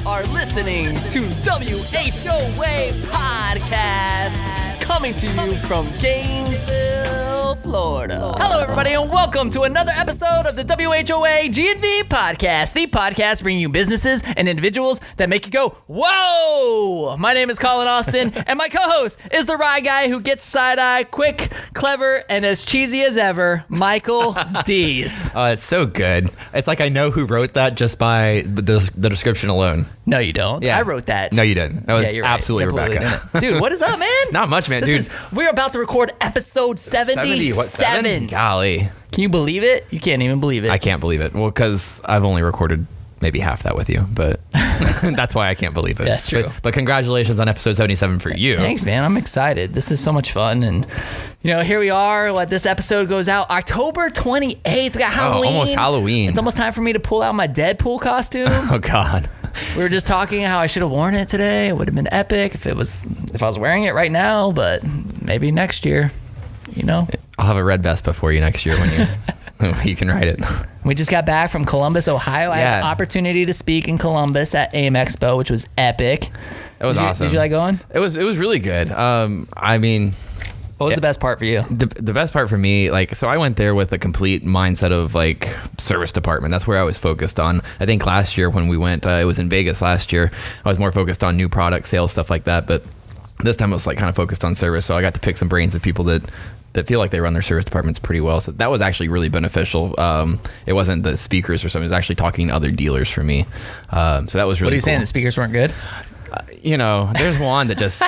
are listening to WHOA Podcast, coming to you from Gainesville, Florida. Hello, everybody, and welcome to another episode of the WHOA GNV Podcast, the podcast bringing you businesses and individuals that make you go, whoa! My name is Collin Austin, and my co-host is the Rye guy who gets side-eye, quick, clever, and as cheesy as ever, Michael Dees. Oh, it's so good. It's like I know who wrote that just by the description alone. No, you don't. Yeah. I wrote that. No, you didn't. That was you're absolutely right. Rebecca. Dude, what is up, man? Not much, man. We're about to record episode 77. What, 7? Golly. Can you believe it? You can't even believe it. I can't believe it. Well, because I've only recorded maybe half that with you, but that's why I can't believe it. That's true. But congratulations on episode 77 for you. Thanks, man. I'm excited. This is so much fun. And, you know, here we are. This episode goes out October 28th. We got Halloween. Almost Halloween. It's almost time for me to pull out my Deadpool costume. Oh, God. We were just talking how I should have worn it today. It would have been epic if I was wearing it right now, but maybe next year, you know. I'll have a red Vespa for you next year when you can ride it. We just got back from Columbus, Ohio. I had the opportunity to speak in Columbus at AIM Expo, which was epic. It was awesome. Did you like going? It was really good. I mean, what was the best part for you? The best part for me, so I went there with a complete mindset of service department. That's where I was focused on. I think last year when we went, it was in Vegas last year. I was more focused on new product sales, stuff like that. But this time I was kind of focused on service. So I got to pick some brains of people that feel like they run their service departments pretty well. So that was actually really beneficial. It wasn't the speakers or something. It was actually talking to other dealers for me. So that was really cool. What are you saying? The speakers weren't good? There's one that just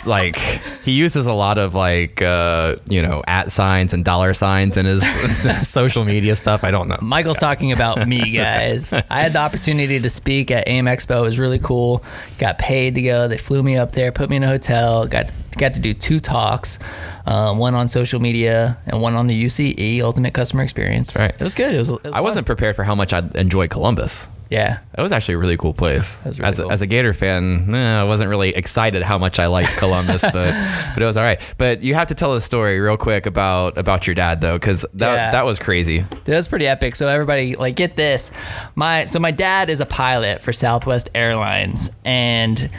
he uses a lot of at signs and dollar signs in his social media stuff. I don't know. Michael's talking about me, guys. I had the opportunity to speak at AIM Expo. It was really cool. Got paid to go. They flew me up there, put me in a hotel. Got to do 2 talks, one on social media and one on the UCE, Ultimate Customer Experience. Right. It was good. It was I wasn't prepared for how much I'd enjoy Columbus. Yeah. It was actually a really cool place. Really cool. As a Gator fan, I wasn't really excited how much I liked Columbus, but it was all right. But you have to tell a story real quick about your dad, though, because that was crazy. That was pretty epic. So everybody, get this. My dad is a pilot for Southwest Airlines, and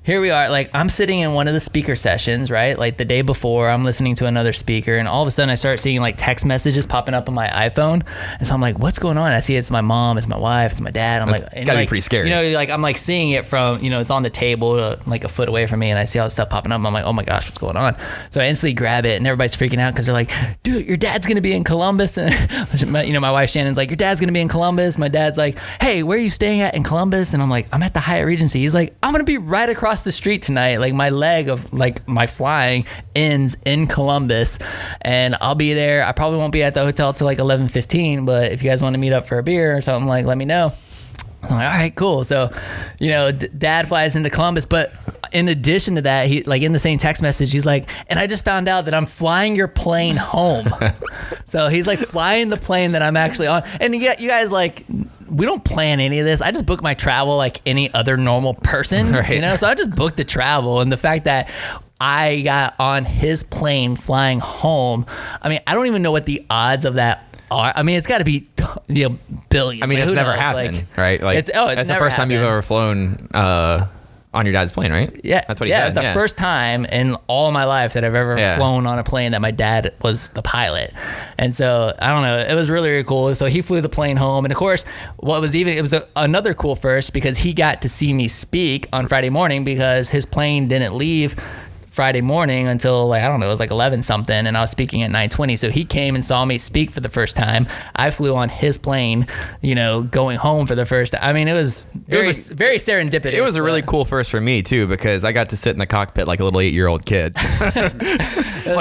here we are, I'm sitting in one of the speaker sessions, right? The day before, I'm listening to another speaker, and all of a sudden I start seeing text messages popping up on my iPhone. And so I'm like, what's going on? I see it's my mom, it's my wife, it's my dad. It's gotta be pretty scary. I'm seeing it from, it's on the table, a foot away from me, and I see all this stuff popping up. I'm like, oh my gosh, what's going on? So I instantly grab it, and everybody's freaking out because they're like, dude, your dad's gonna be in Columbus. And my wife Shannon's like, your dad's gonna be in Columbus. My dad's like, hey, where are you staying at in Columbus? And I'm like, I'm at the Hyatt Regency. He's like, I'm gonna be right across the street tonight. My leg of my flying ends in Columbus, and I'll be there. I probably won't be at the hotel till 11:15, but if you guys want to meet up for a beer or something, let me know. I'm like, all right, cool. So, dad flies into Columbus, but in addition to that, he in the same text message, he's like, and I just found out that I'm flying your plane home. So he's flying the plane that I'm actually on. And you guys we don't plan any of this. I just book my travel like any other normal person, right. So I just booked the travel, and the fact that I got on his plane flying home, I don't even know what the odds of that are. It's got to be billions. It's never happened, right? It's that's the first time you've ever flown on your dad's plane, right? Yeah, that's what he said. It's the first time in all my life that I've ever flown on a plane that my dad was the pilot. And so I don't know, it was really, really cool. So he flew the plane home, and of course, it was another cool first because he got to see me speak on Friday morning because his plane didn't leave Friday morning until I don't know, it was 11 something, and I was speaking at 9:20. So he came and saw me speak for the first time. I flew on his plane, going home for the first time. It was very serendipitous. It was a really cool first for me too, because I got to sit in the cockpit like a little 8-year-old kid.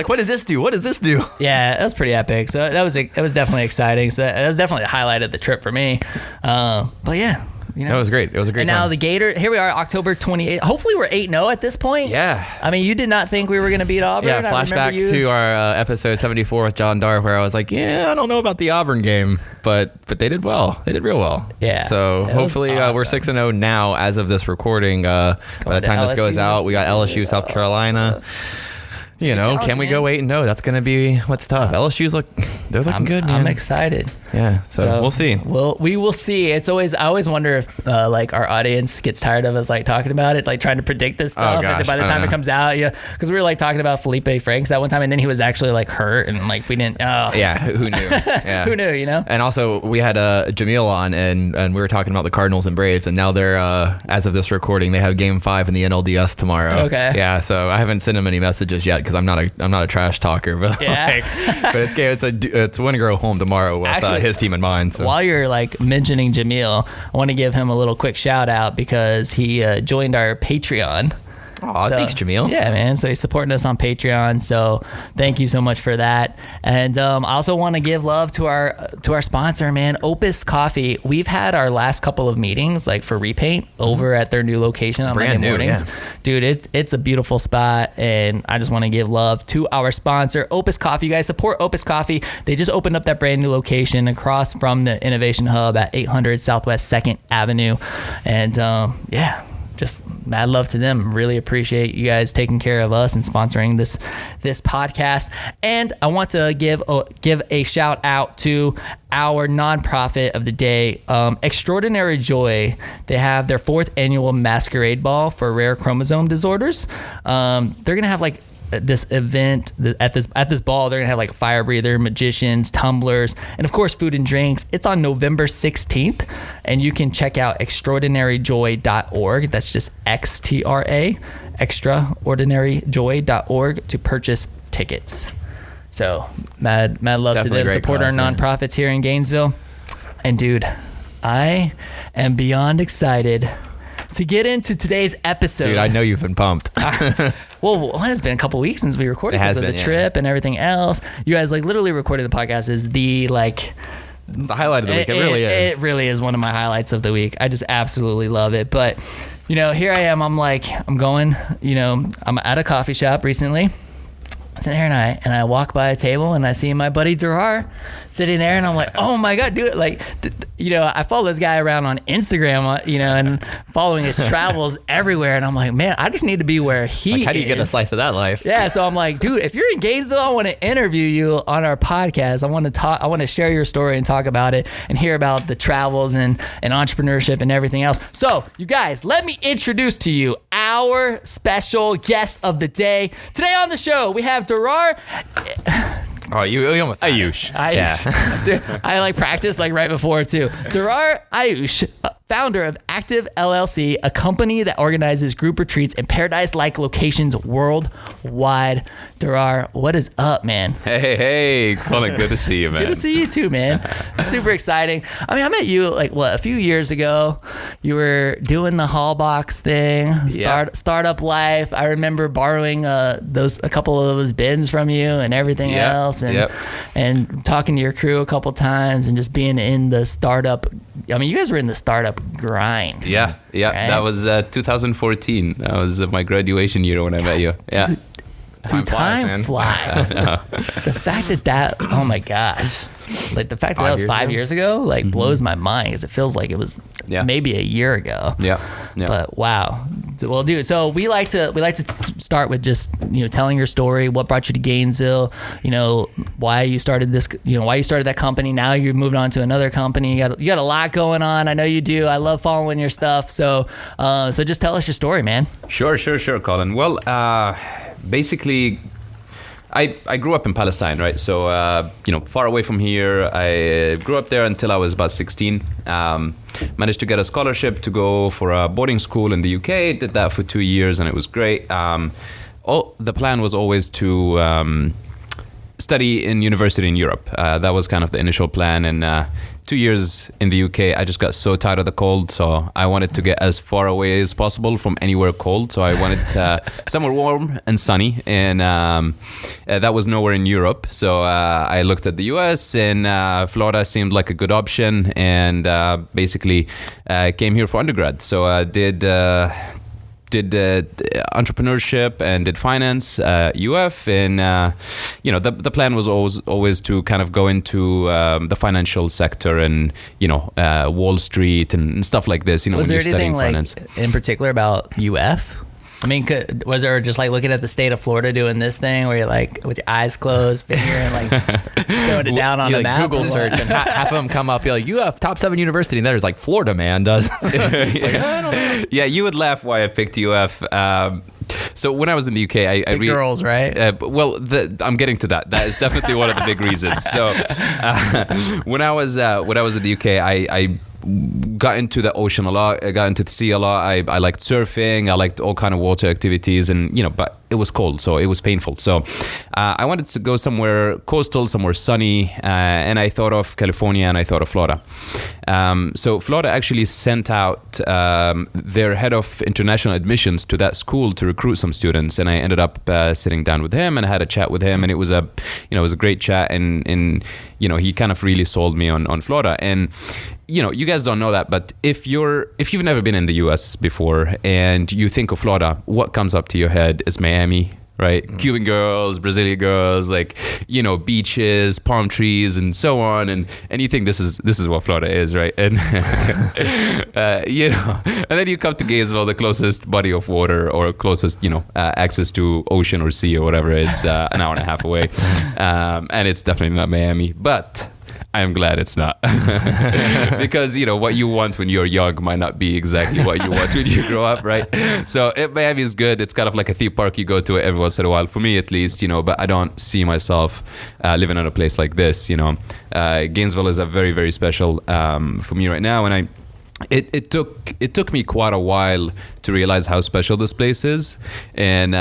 What does this do? What does this do? Yeah, that was pretty epic. So it was definitely exciting. So that was definitely the highlight of the trip for me. But yeah. It was great. It was a great time. And now the Gator, here we are, October 28th. Hopefully we're 8-0 at this point. Yeah. You did not think we were going to beat Auburn. Yeah, flashback to our episode 74 with John Dar, where I was like, I don't know about the Auburn game, but they did well. They did real well. Yeah. So hopefully we're 6-0 now as of this recording. By the time this goes out, we got LSU, South Carolina. You know, challenge, can we man. go 8-0? That's going to be what's tough. LSU's they're looking good, man. I'm excited. Yeah, so we'll see. We will see. I always wonder if like our audience gets tired of us like talking about it, like trying to predict this stuff. gosh, and by the time it comes out, because we were like talking about Felipe Franks that one time, and then he was actually like hurt, and like we didn't. Oh. Yeah, who knew? Yeah. Who knew? You know. And also, we had Jamil on, and we were talking about the Cardinals and Braves, and now they're as of this recording, they have Game 5 in the NLDS tomorrow. Okay. Yeah, so I haven't sent him any messages yet because I'm not a trash talker, but but it's win or go home tomorrow with Actually, his team in mind. So. While you're like mentioning Jamil, I want to give him a little quick shout out because he joined our Patreon. Oh, thanks, Jamil. Yeah, man. So he's supporting us on Patreon. So thank you so much for that. And I also want to give love to our sponsor, man, Opus Coffee. We've had our last couple of meetings, like for repaint, over at their new location on Brand Monday new, mornings. yeah. Dude, it's a beautiful spot, and I just want to give love to our sponsor, Opus Coffee. You guys support Opus Coffee. They just opened up that brand new location across from the Innovation Hub at 800 Southwest 2nd Avenue. And just mad love to them. Really appreciate you guys taking care of us and sponsoring this podcast. And I want to give a shout out to our nonprofit of the day, Extraordinary Joy. They have their 4th annual masquerade ball for rare chromosome disorders. They're gonna have like this event at this ball. They're gonna have like a fire breather, magicians, tumblers, and of course food and drinks. It's on November 16th, and you can check out extraordinaryjoy.org. That's just XTRA, extraordinaryjoy.org, to purchase tickets. So mad love Definitely to them. Support our nonprofits here in Gainesville. And dude, I am beyond excited to get into today's episode. Dude, I know you've been pumped. Well, it has been a couple weeks since we recorded because of the trip and everything else. You guys like literally recording the podcast is It's the highlight of the week. It really is. It really is one of my highlights of the week. I just absolutely love it. But, here I am. I'm going, I'm at a coffee shop recently. Sitting there and I walk by a table and I see my buddy Derar sitting there, and I'm like, oh my God, dude. Like, I follow this guy around on Instagram, and following his travels everywhere. And I'm like, man, I just need to be where he is. How do you get a slice of that life? Yeah. So I'm like, dude, if you're in Gainesville, I want to interview you on our podcast. I want to share your story and talk about it and hear about the travels and entrepreneurship and everything else. So you guys, let me introduce to you our special guest of the day. Today on the show, we have Derar. Oh, you almost Ayoush. Yeah. Dude, I practiced right before too. Derar Ayoush, founder of Active LLC, a company that organizes group retreats in paradise-like locations worldwide. Derar, what is up, man? Hey, Collin, good to see you, man. Good to see you too, man. Super exciting. I mean, I met you a few years ago. You were doing the HaulBox thing, startup life. I remember borrowing a couple of those bins from you and everything else, and talking to your crew a couple times and just being in the startup. I mean, you guys were in the startup grind. Yeah. Right? That was 2014. That was my graduation year when I met you. Yeah. Time flies. The fact that oh my gosh, the fact that was 5 years ago, blows my mind, because it feels like it was maybe a year ago. Yeah. But wow. Well, dude, so we like to start with just telling your story, what brought you to Gainesville, why you started this, why you started that company. Now you're moving on to another company. You got a lot going on. I know you do. I love following your stuff. So just tell us your story, man. Sure, Collin. Well, basically, I grew up in Palestine, right? So, far away from here. I grew up there until I was about 16. Managed to get a scholarship to go for a boarding school in the UK. Did that for 2 years, and it was great. The plan was always to study in university in Europe. That was kind of the initial plan. And 2 years in the UK, I just got so tired of the cold. So I wanted to get as far away as possible from anywhere cold. So I wanted somewhere warm and sunny. And that was nowhere in Europe. So I looked at the US, and Florida seemed like a good option. And basically came here for undergrad. So I did entrepreneurship and did finance, UF, and the plan was always to kind of go into the financial sector and Wall Street and stuff like this. Was when there you're studying anything finance. in particular about UF? I mean, was there just like looking at the state of Florida doing this thing where you're like with your eyes closed, figuring like throwing it down on the like map? Google search, and half of them come up. You're like, you have top 7 university, and there's like Florida man does. Yeah, you would laugh why I picked UF. So when I was in the UK, I the girls, right? I'm getting to that. That is definitely one of the big reasons. So when I was in the UK, I got into the ocean a lot. I got into the sea a lot. I liked surfing. I liked all kind of water activities, and but it was cold, so it was painful. So I wanted to go somewhere coastal, somewhere sunny, and I thought of California and I thought of Florida. So Florida actually sent out their head of international admissions to that school to recruit some students, and I ended up sitting down with him and I had a chat with him, and it was a great chat, and he kind of really sold me on Florida. And you guys don't know that, but if you've never been in the US before and you think of Florida, what comes up to your head is Miami, right? Cuban girls, Brazilian girls, like, beaches, palm trees, and so on. And you think this is what Florida is, right? And, and then you come to Gainesville, the closest body of water or closest, access to ocean or sea or whatever. It's an hour and a half away. And it's definitely not Miami, but I'm glad it's not. Because, what you want when you're young might not be exactly what you want when you grow up, right? So Miami is good. It's kind of like a theme park. You go to it every once in a while, for me at least, but I don't see myself living in a place like this, Gainesville is a very, very special for me right now. And it took me quite a while to realize how special this place is, and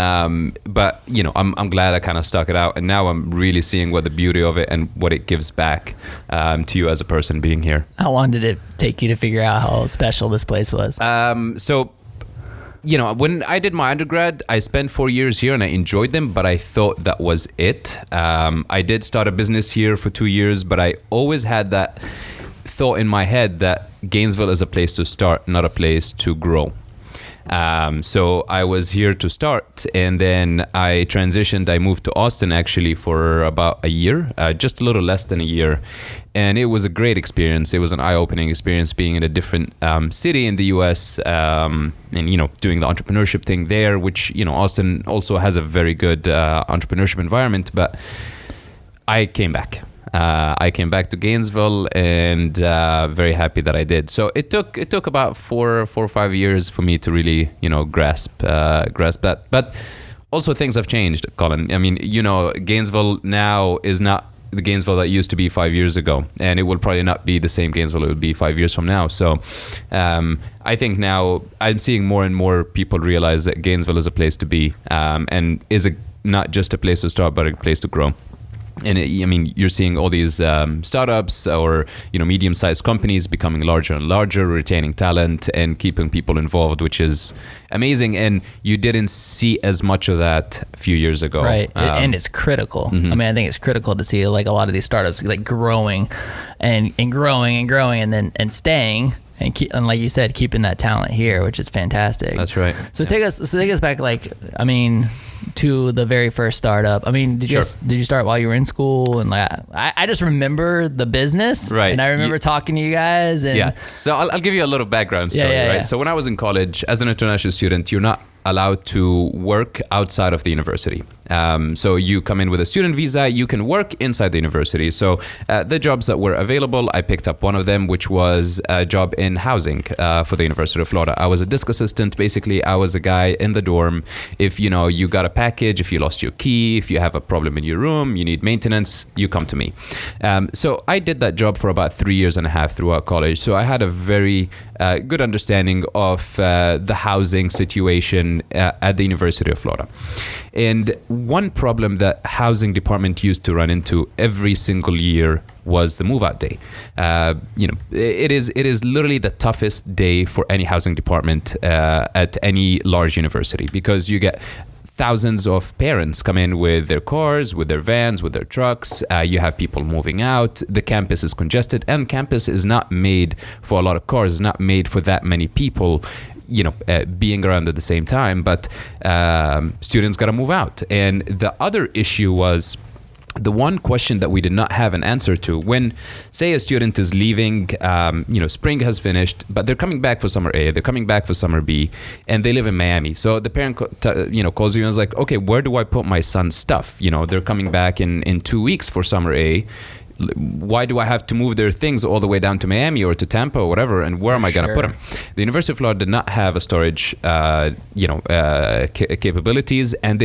but I'm glad I kind of stuck it out, and now I'm really seeing what the beauty of it and what it gives back to you as a person being here. How long did it take you to figure out how special this place was? So when I did my undergrad, I spent 4 years here and I enjoyed them, but I thought that was it. I did start a business here for 2 years, but I always had that thought in my head that Gainesville is a place to start, not a place to grow. So I was here to start, and then I transitioned. I moved to Austin actually for about a year, just a little less than a year. And it was a great experience. It was an eye-opening experience being in a different city in the US, and doing the entrepreneurship thing there, which Austin also has a very good entrepreneurship environment. But I came back. I came back to Gainesville, and very happy that I did. So it took about 4 or 5 years for me to really grasp that. But also things have changed, Collin. I mean, Gainesville now is not the Gainesville that used to be 5 years ago, and it will probably not be the same Gainesville it would be 5 years from now. So I think now I'm seeing more and more people realize that Gainesville is a place to be, and is not just a place to start, but a place to grow. And you're seeing all these startups or medium-sized companies becoming larger and larger, retaining talent and keeping people involved, which is amazing. And you didn't see as much of that a few years ago, right? And it's critical. Mm-hmm. I mean, I think it's critical to see like a lot of these startups like growing and growing, and then staying. And like you said, keeping that talent here, which is fantastic. That's right. So take us back, to the very first startup. Did you start while you were in school? And I just remember the business, right? And I remember talking to you guys. And yeah. So I'll give you a little background story, right? Yeah. So when I was in college, as an international student, you're not allowed to work outside of the university. So you come in with a student visa, you can work inside the university. So the jobs that were available, I picked up one of them, which was a job in housing for the University of Florida. I was a desk assistant. Basically, I was a guy in the dorm. If you got a package, if you lost your key, if you have a problem in your room, you need maintenance, you come to me. So I did that job for about 3 years and a half throughout college. So I had a very good understanding of the housing situation at the University of Florida. And one problem that housing department used to run into every single year was the move-out day. It is literally the toughest day for any housing department at any large university, because you get thousands of parents come in with their cars, with their vans, with their trucks. You have people moving out. The campus is congested, and campus is not made for a lot of cars. It's not made for that many people being around at the same time, but students got to move out. And the other issue was the one question that we did not have an answer to, when, say, a student is leaving, spring has finished, but they're coming back for summer A, they're coming back for summer B, and they live in Miami. So the parent, calls you and is like, okay, where do I put my son's stuff? They're coming back in 2 weeks for summer A. Why do I have to move their things all the way down to Miami or to Tampa or whatever? And where am I going to put them? The University of Florida did not have a storage, capabilities, and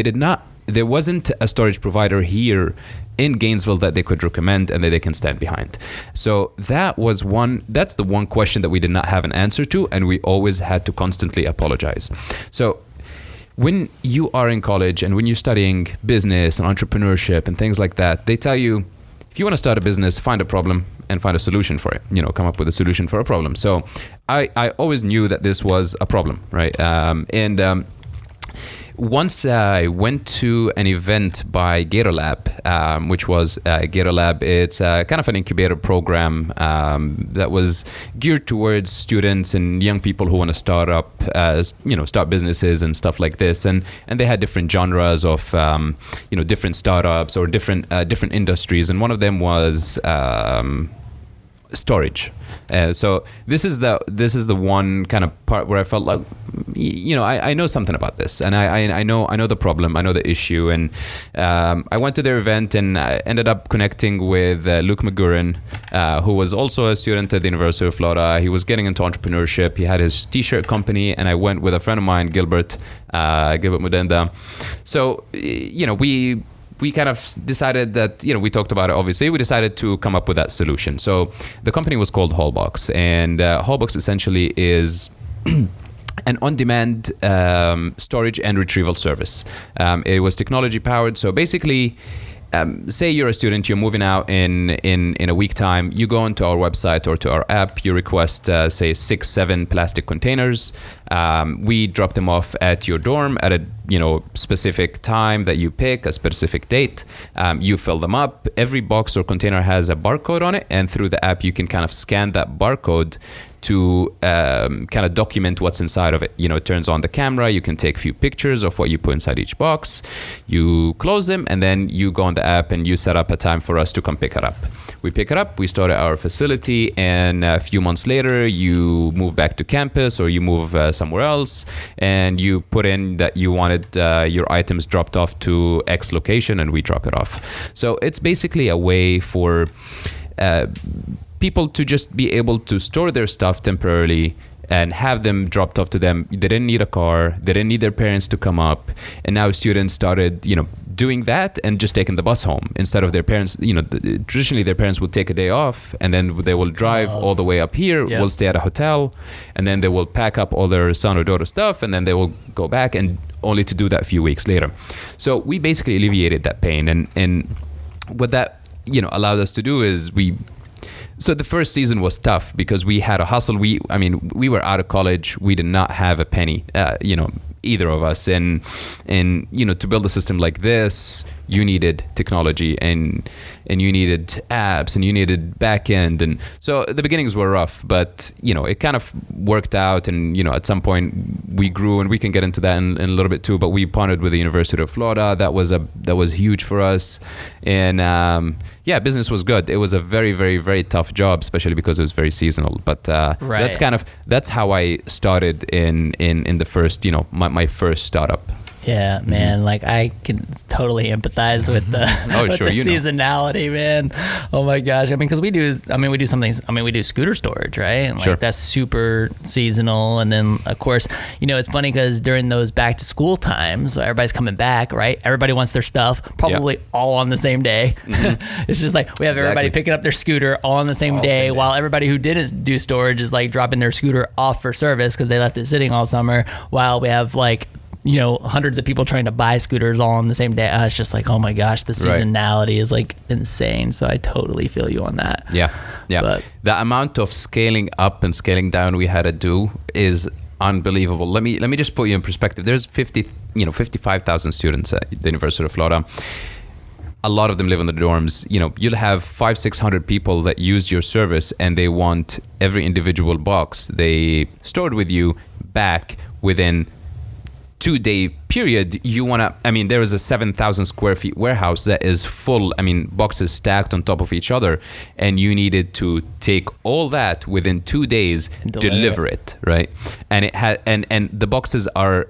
there wasn't a storage provider here in Gainesville that they could recommend and that they can stand behind. So that's the one question that we did not have an answer to, and we always had to constantly apologize. So when you are in college and when you're studying business and entrepreneurship and things like that, they tell you, if you want to start a business, find a problem and find a solution for it. Come up with a solution for a problem. So I always knew that this was a problem, right? Once I went to an event by Gator Lab, which was Gator Lab. It's kind of an incubator program that was geared towards students and young people who want to start up, start businesses and stuff like this. And they had different genres of, different startups or different industries. And one of them was storage. So this is the one kind of part where I felt like, I know something about this, and I know the problem, I know the issue, and I went to their event and I ended up connecting with Luke McGurran, who was also a student at the University of Florida. He was getting into entrepreneurship. He had his t-shirt company, and I went with a friend of mine, Gilbert Mudenda. So we kind of decided that, we talked about it, obviously. We decided to come up with that solution. So the company was called HaulBox. And HaulBox essentially is an on-demand storage and retrieval service. It was technology powered. So basically, say you're a student, you're moving out in a week time, you go onto our website or to our app, you request, say, 6-7 plastic containers. We drop them off at your dorm at a specific time that you pick, a specific date. You fill them up. Every box or container has a barcode on it, and through the app, you can kind of scan that barcode to kind of document what's inside of it. It turns on the camera. You can take a few pictures of what you put inside each box. You close them, and then you go on the app and you set up a time for us to come pick it up. We pick it up. We start at our facility, and a few months later, you move back to campus or you move somewhere else, and you put in that you wanted your items dropped off to X location, and we drop it off. So it's basically a way for people to just be able to store their stuff temporarily and have them dropped off to them. They didn't need a car. They didn't need their parents to come up. And now students started, doing that and just taking the bus home instead of their parents. Traditionally their parents would take a day off, and then they will drive all the way up here. Yep. Will stay at a hotel, and then they will pack up all their son or daughter stuff, and then they will go back, and only to do that a few weeks later. So we basically alleviated that pain, and what that allowed us to do is So the first season was tough because we had a hustle. We were out of college. We did not have a penny, either of us. And to build a system like this, you needed technology and you needed apps and you needed back end. And so the beginnings were rough, but it kind of worked out. And at some point we grew, and we can get into that in a little bit too. But we partnered with the University of Florida. That was huge for us. And business was good. It was a very, very, very tough job, especially because it was very seasonal. But right. that's how I started in the first, my first startup. Yeah, man. Like I can totally empathize with the seasonality, man. Oh my gosh. Because we do scooter storage, right? And like that's super seasonal. And then of course, it's funny because during those back to school times, everybody's coming back, right? Everybody wants their stuff probably all on the same day. Mm-hmm. It's just like we have everybody picking up their scooter all on the same day, while everybody who didn't do storage is like dropping their scooter off for service because they left it sitting all summer, while we have like hundreds of people trying to buy scooters all on the same day. It's just like, oh my gosh, the seasonality is like insane. So I totally feel you on that. Yeah. But the amount of scaling up and scaling down we had to do is unbelievable. Let me just put you in perspective. There's 55,000 students at the University of Florida. A lot of them live in the dorms. You'll have 500-600 people that use your service, and they want every individual box they stored with you back within 2-day period, you want to, I mean, there is a 7,000 square feet warehouse that is full, I mean, boxes stacked on top of each other, and you needed to take all that within 2 days, deliver it, right? And it had, and the boxes are,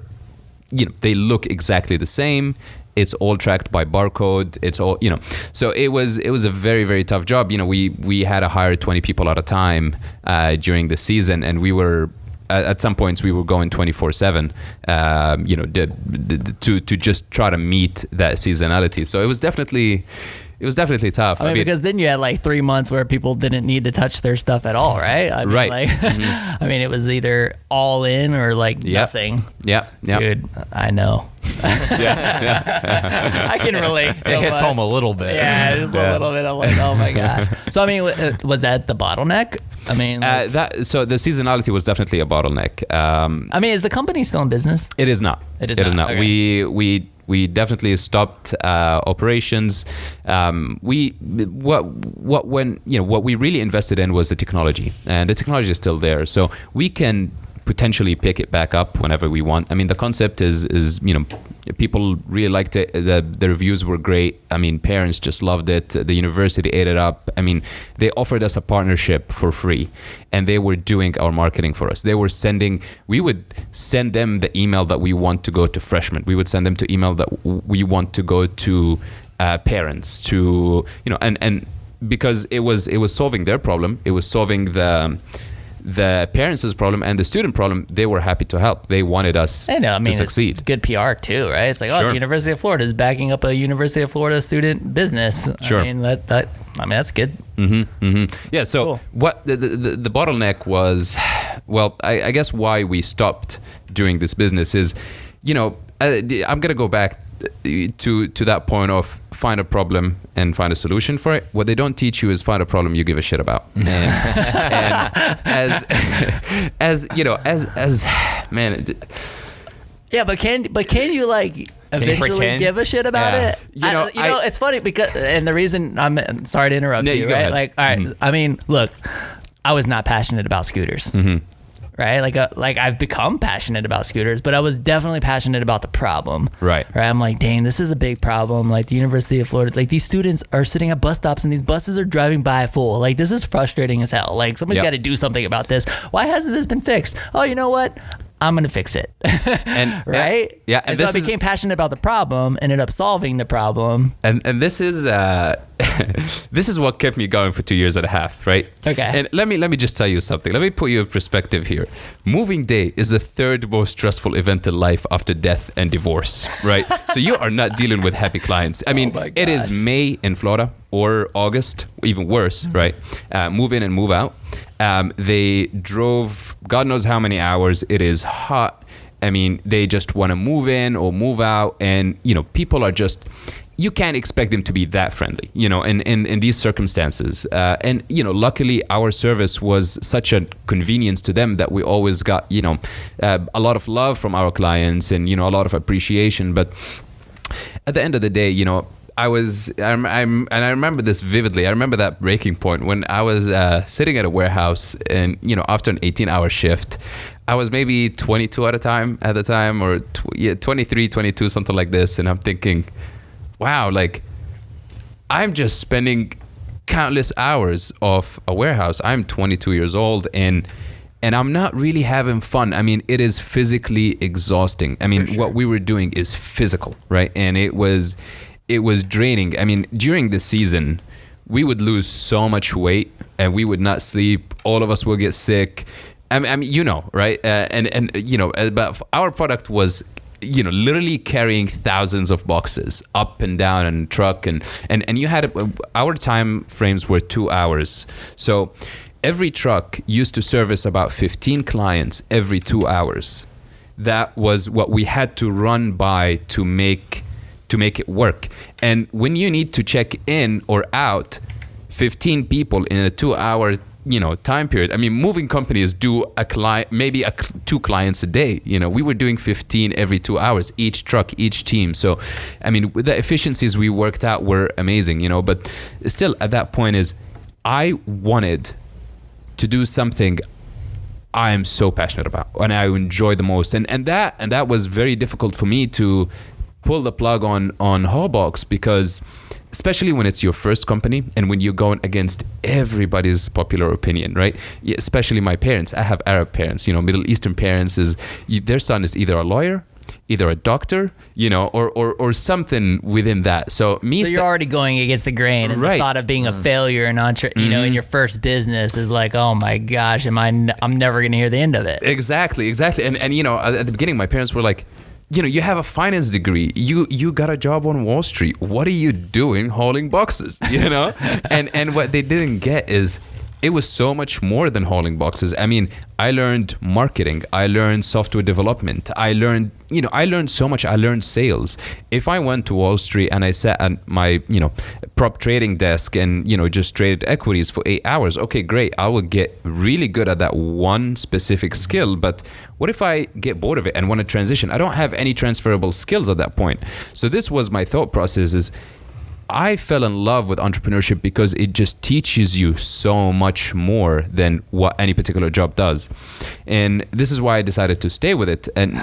you know, they look exactly the same. It's all tracked by barcode. It's all, you know, so it was a very, very tough job. You know, we had to hire 20 people at a time during the season, and we were, at some points we were going 24/7, you know, to just try to meet that seasonality. So it was definitely tough. I mean, because then you had like 3 months where people didn't need to touch their stuff at all, right? I mean, right. Like, I mean, it was either all in or like nothing. Yeah. Dude, I know. I can relate. So it hits much. home a little bit. Yeah, just a little bit. I'm like, oh my gosh. So I mean, was that the bottleneck? I mean, like, so the seasonality was definitely a bottleneck. I mean, is the company still in business? It is not. It is not. Okay. We definitely stopped operations. When what we really invested in was the technology, and the technology is still there, so we can potentially pick it back up whenever we want. I mean, the concept is you know, people really liked it. The reviews were great. I mean, parents just loved it. The university ate it up. I mean, they offered us a partnership for free, and they were doing our marketing for us. We would send them the email that we want to go to freshmen. We would send them to email that we want to go to parents, to, you know, and because it was solving their problem. It was solving the parents' problem and the student problem. They were happy to help. They wanted us to succeed. It's good PR too, right? It's like, oh, the University of Florida is backing up a University of Florida student business. Sure. I mean, that's good. Yeah. So cool. What the bottleneck was, well, I guess why we stopped doing this business is, you know, I'm gonna go back to that point of find a problem and find a solution for it. What they don't teach you is find a problem you give a shit about. And as you know, as man. Yeah, but can you like eventually give a shit about it? You know, it's funny because, and the reason I'm sorry to interrupt you, go right? ahead. Like, all right, I mean, look, I was not passionate about scooters. Right, like I've become passionate about scooters, but I was definitely passionate about the problem. Right. I'm like, dang, this is a big problem. Like the University of Florida, like these students are sitting at bus stops and these buses are driving by full. Like this is frustrating as hell. Like somebody's got to do something about this. Why hasn't this been fixed? Oh, you know what? I'm gonna fix it. And right? Yeah. And so I became passionate about the problem, ended up solving the problem. And this is this is what kept me going for 2.5 years, right? Okay. And let me just tell you something. Let me put you in perspective here. Moving day is the third most stressful event in life after death and divorce, right? So you are not dealing with happy clients. I mean, it is May in Florida or August, even worse, right? Move in and move out. They drove God knows how many hours. It is hot. I mean, they just want to move in or move out, and you know, people are just, you can't expect them to be that friendly, you know, in these circumstances. And you know, luckily our service was such a convenience to them that we always got, you know, a lot of love from our clients and, you know, a lot of appreciation. But at the end of the day, you know, I remember this vividly. I remember that breaking point when I was sitting at a warehouse, and you know, after an 18-hour shift, I was maybe 22 at the time, or 23, 22, something like this, and I'm thinking, wow, like I'm just spending countless hours of a warehouse. I'm 22 years old, and I'm not really having fun. I mean, it is physically exhausting. I mean, what we were doing is physical, right? And it was draining. I mean, during the season, we would lose so much weight and we would not sleep. All of us will get sick. I mean, you know, right? And you know, but our product was, you know, literally carrying thousands of boxes up and down in truck, and you had, our time frames were 2 hours. So every truck used to service about 15 clients every 2 hours. That was what we had to run by to make it work. And when you need to check in or out 15 people in a 2 hour, you know, time period. I mean, moving companies do a client, maybe 2 clients a day. You know, we were doing 15 every 2 hours, each truck, each team. So, I mean, the efficiencies we worked out were amazing, you know, but still at that point is I wanted to do something I am so passionate about and I enjoy the most. And that was very difficult for me to pull the plug on HaulBox, because especially when it's your first company and when you're going against everybody's popular opinion, right? Yeah, especially my parents. I have Arab parents, Middle Eastern parents. Their son is either a lawyer, either a doctor, or something within that. So you're already going against the grain, and the thought of being a failure in in your first business is like, oh my gosh, I'm never going to hear the end of it. Exactly. And at the beginning, my parents were like, you have a finance degree. You got a job on Wall Street. What are you doing hauling boxes? And what they didn't get is it was so much more than hauling boxes. I mean, I learned marketing. I learned software development. I learned so much. I learned sales. If I went to Wall Street and I sat at my, prop trading desk and, just traded equities for 8 hours, okay, great. I will get really good at that one specific skill. But what if I get bored of it and want to transition? I don't have any transferable skills at that point. So this was my thought process is, I fell in love with entrepreneurship because it just teaches you so much more than what any particular job does. And this is why I decided to stay with it. And,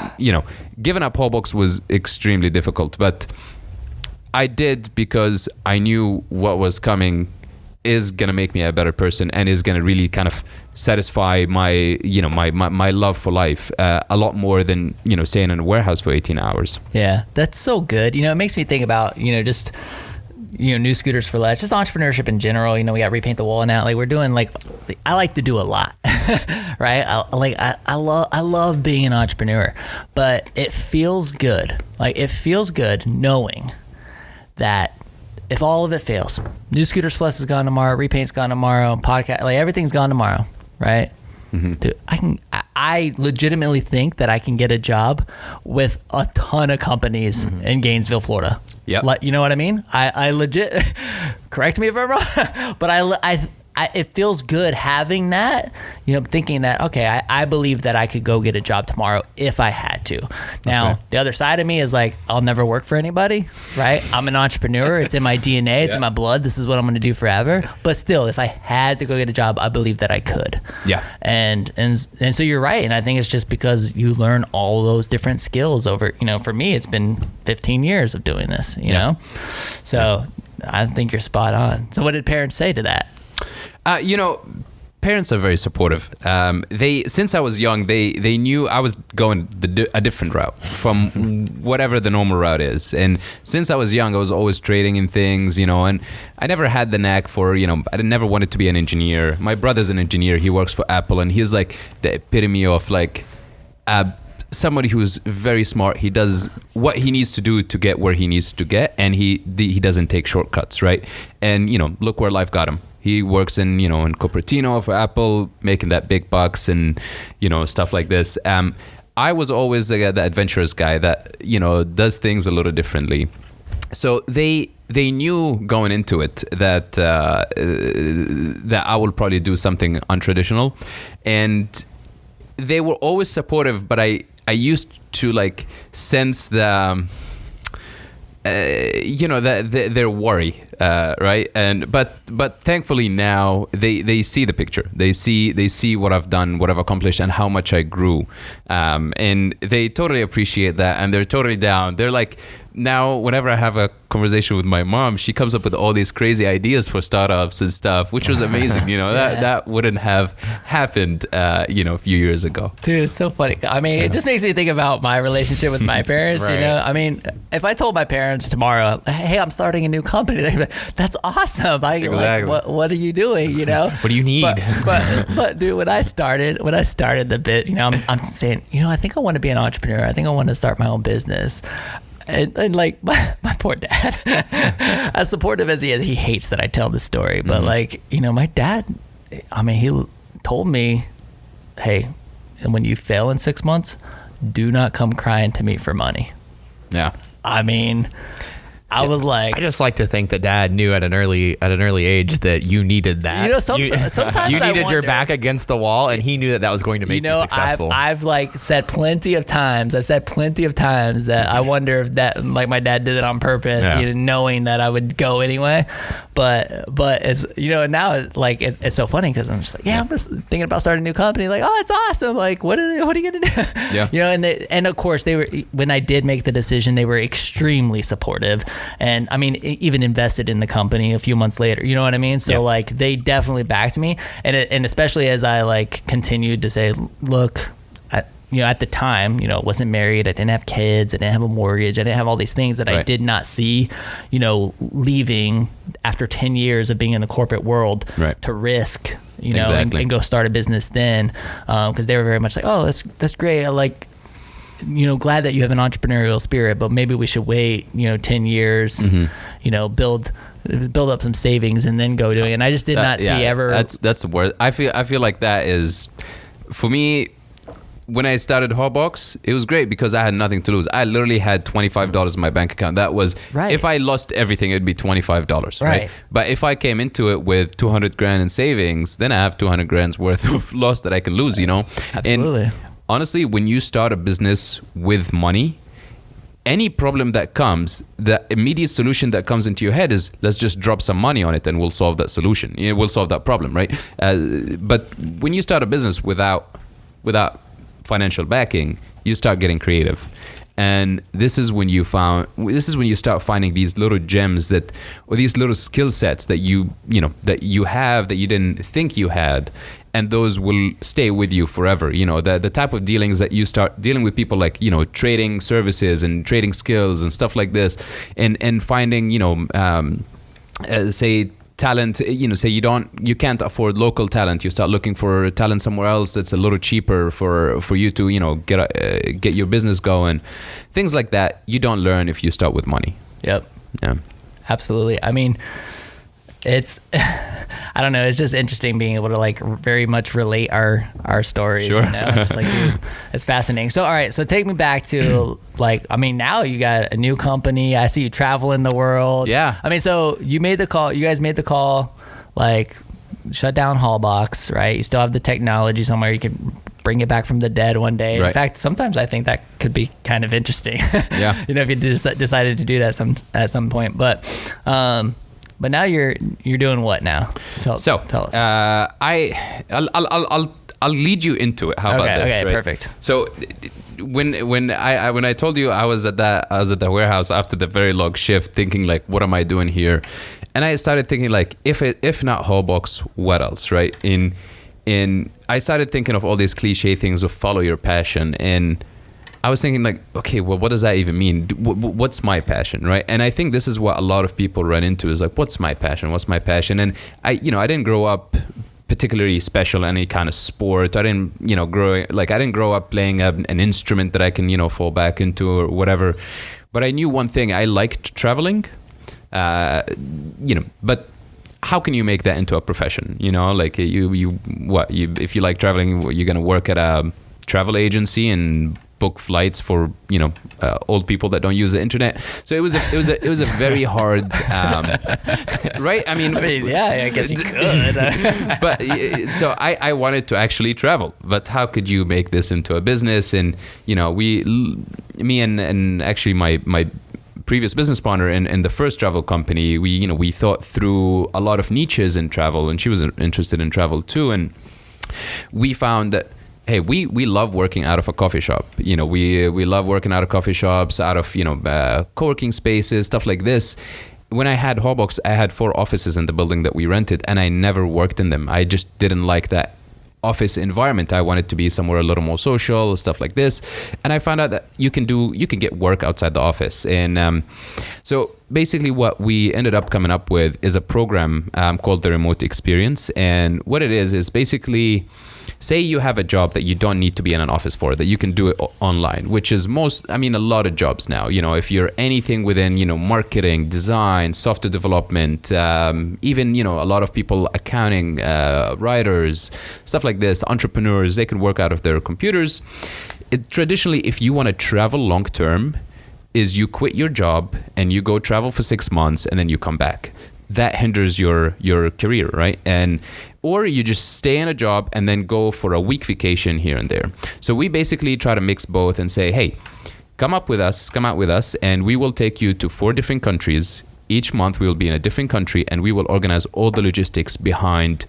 giving up HaulBox was extremely difficult, but I did because I knew what was coming is going to make me a better person and is going to really kind of satisfy my, my love for life a lot more than, staying in a warehouse for 18 hours. Yeah, that's so good. It makes me think about, just new scooters for less, just entrepreneurship in general. We got Repaint the Wall now. Like we're doing I like to do a lot, right? I love being an entrepreneur, but it feels good. It feels good knowing that if all of it fails, New Scooters for Less is gone tomorrow, Repaint's gone tomorrow, podcast, everything's gone tomorrow, right? Mm-hmm. Dude, I legitimately think that I can get a job with a ton of companies in Gainesville, Florida. Yeah, you know what I mean? I legit, correct me if I'm wrong, but I it feels good having that, thinking that, okay, I believe that I could go get a job tomorrow if I had to. Now, the other side of me is I'll never work for anybody, right? I'm an entrepreneur. It's in my DNA. It's in my blood. This is what I'm going to do forever. But still, if I had to go get a job, I believe that I could. Yeah. And so you're right. And I think it's just because you learn all those different skills over, for me, it's been 15 years of doing this, you know? So I think you're spot on. So what did parents say to that? Parents are very supportive. Since I was young, they knew I was going a different route from whatever the normal route is. And since I was young, I was always trading in things, and I never had the knack for, I never wanted to be an engineer. My brother's an engineer. He works for Apple, and he's the epitome of somebody who's very smart. He does what he needs to do to get where he needs to get, and he doesn't take shortcuts, right? And look where life got him. He works in in Cupertino for Apple, making that big bucks and stuff like this. I was always the adventurous guy that does things a little differently. So they knew going into it that that I would probably do something untraditional, and they were always supportive. But I used to sense the their worry, right? And but thankfully now they see the picture. They see what I've done, what I've accomplished, and how much I grew, and they totally appreciate that, and they're totally down. They're now whenever I have a conversation with my mom, she comes up with all these crazy ideas for startups and stuff, which was amazing. That wouldn't have happened a few years ago. Dude, it's so funny. I mean, it just makes me think about my relationship with my parents. Right. I mean, if I told my parents tomorrow, hey, I'm starting a new company, they'd be like, that's awesome. Exactly. What are you doing? What do you need? But dude, when I started the bit, I'm saying, I think I want to be an entrepreneur. I think I want to start my own business. And my poor dad, as supportive as he is, he hates that I tell this story. But my dad, he told me, hey, and when you fail in 6 months, do not come crying to me for money. Yeah. I mean, I was like, I just like to think that Dad knew at an early age that you needed that. You know, sometimes you I needed your wonder. back against the wall, and he knew that was going to make you successful. I've like said plenty of times. I've said plenty of times that I wonder if that, like, my dad did it on purpose, Yeah. knowing that I would go anyway. But it's, now like it's so funny because I'm just like, I'm just thinking about starting a new company. Like, oh, it's awesome. Like, what are you gonna do? Yeah. And of course they were, when I did make the decision, they were extremely supportive, and I mean, even invested in the company a few months later. You know what I mean? So like, they definitely backed me, and especially as I like continued to say, look, at the time, wasn't married, I didn't have kids, I didn't have a mortgage, I didn't have all these things that I did not see, leaving after 10 years of being in the corporate world to risk, Exactly. and go start a business then, because they were very much like, oh, that's great. I like, glad that you have an entrepreneurial spirit, but maybe we should wait, 10 years, build up some savings and then go doing it. And I just did not see ever. That's the worst. I feel like that is, for me, when I started HaulBox, it was great because I had nothing to lose. I literally had $25 in my bank account. That was, if I lost everything, it'd be $25, right? But if I came into it with 200 grand in savings, then I have 200 grand's worth of loss that I can lose, Absolutely. And honestly, when you start a business with money, any problem that comes, the immediate solution that comes into your head is, let's just drop some money on it and we'll solve that solution. We'll solve that problem, right? But when you start a business without financial backing, you start getting creative, and this is when you start finding these little gems or these little skill sets that you have that you didn't think you had, and those will stay with you forever. The type of dealings that you start dealing with people, like trading services and trading skills and stuff like this, and finding say talent, say you can't afford local talent, you start looking for talent somewhere else that's a little cheaper for you to get your business going. Things like that you don't learn if you start with money. Yep. Yeah, absolutely. I mean, it's I don't know, it's just interesting being able to like very much relate our stories. Sure. It's like, dude, it's fascinating. So all right, so take me back to like, I mean, now you got a new company, I see you traveling the world. Yeah. I mean, so you guys made the call, like, shut down HaulBox, right? You still have the technology somewhere, you can bring it back from the dead one day. In fact, sometimes I think that could be kind of interesting. Yeah. If you decided to do that at some point, but now you're doing what now? Tell us. I'll lead you into it. How about this? Okay, right? perfect. So when I told you I was at the warehouse after the very long shift, thinking like, what am I doing here? And I started thinking like, if not HaulBox, what else, right? I started thinking of all these cliche things of follow your passion, and I was thinking like, okay, well, what does that even mean? What's my passion, right? And I think this is what a lot of people run into, is like, what's my passion? What's my passion? And I didn't grow up particularly special in any kind of sport. I didn't, I didn't grow up playing an instrument that I can, fall back into or whatever. But I knew one thing: I liked traveling. But how can you make that into a profession? Like if you like traveling, you're gonna work at a travel agency and book flights for old people that don't use the internet. So it was a very hard right? I mean, yeah, I guess you could. But so I wanted to actually travel, but how could you make this into a business? And me and actually my previous business partner in the first travel company, we thought through a lot of niches in travel, and she was interested in travel too, and we found that, hey, we love working out of a coffee shop. We love working out of coffee shops, out of co-working spaces, stuff like this. When I had HaulBox, I had 4 offices in the building that we rented, and I never worked in them. I just didn't like that office environment. I wanted to be somewhere a little more social, stuff like this. And I found out that you can get work outside the office. And so basically what we ended up coming up with is a program called the Remote Experience. And what it is basically, say you have a job that you don't need to be in an office for, that you can do it online, which is a lot of jobs now. If you're anything within, marketing, design, software development, even, a lot of people, accounting, writers, stuff like this, entrepreneurs, they can work out of their computers. Traditionally, if you want to travel long term, is you quit your job and you go travel for 6 months and then you come back. That hinders your career, right? And or you just stay in a job and then go for a week vacation here and there. So we basically try to mix both and say, hey, come out with us, and we will take you to 4 different countries. Each month we will be in a different country, and we will organize all the logistics behind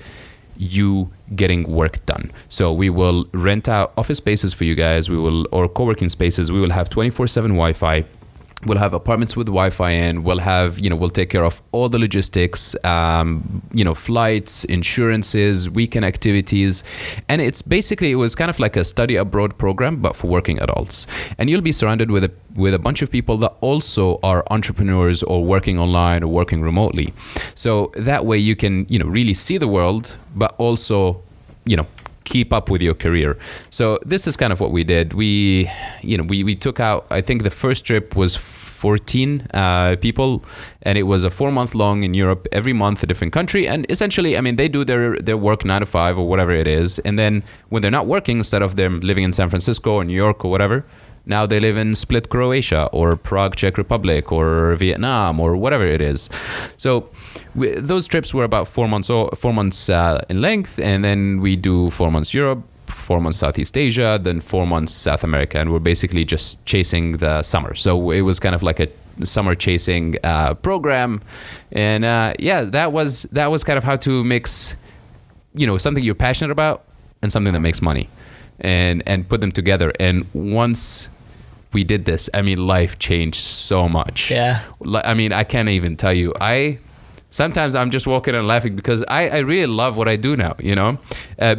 you getting work done. So we will rent out office spaces for you guys, or co-working spaces. We will have 24/7 Wi-Fi. We'll have apartments with Wi-Fi in. We'll have, we'll take care of all the logistics, flights, insurances, weekend activities. And it was kind of like a study abroad program, but for working adults. And you'll be surrounded with a bunch of people that also are entrepreneurs or working online or working remotely. So that way you can, really see the world, but also, keep up with your career. So this is kind of what we did. We took out, I think the first trip was 14 people, and it was a 4-month long in Europe, every month a different country. And essentially, they do their work 9 to 5 or whatever it is. And then when they're not working, instead of them living in San Francisco or New York or whatever, now they live in Split, Croatia, or Prague, Czech Republic, or Vietnam, or whatever it is. So those trips were about 4 months in length, and then we do 4 months Europe, 4 months Southeast Asia, then 4 months South America, and we're basically just chasing the summer. So it was kind of like a summer chasing program, and that was kind of how to mix, something you're passionate about and something that makes money, and put them together. And once we did this, life changed so much. Yeah. I can't even tell you. Sometimes I'm just walking and laughing because I really love what I do now,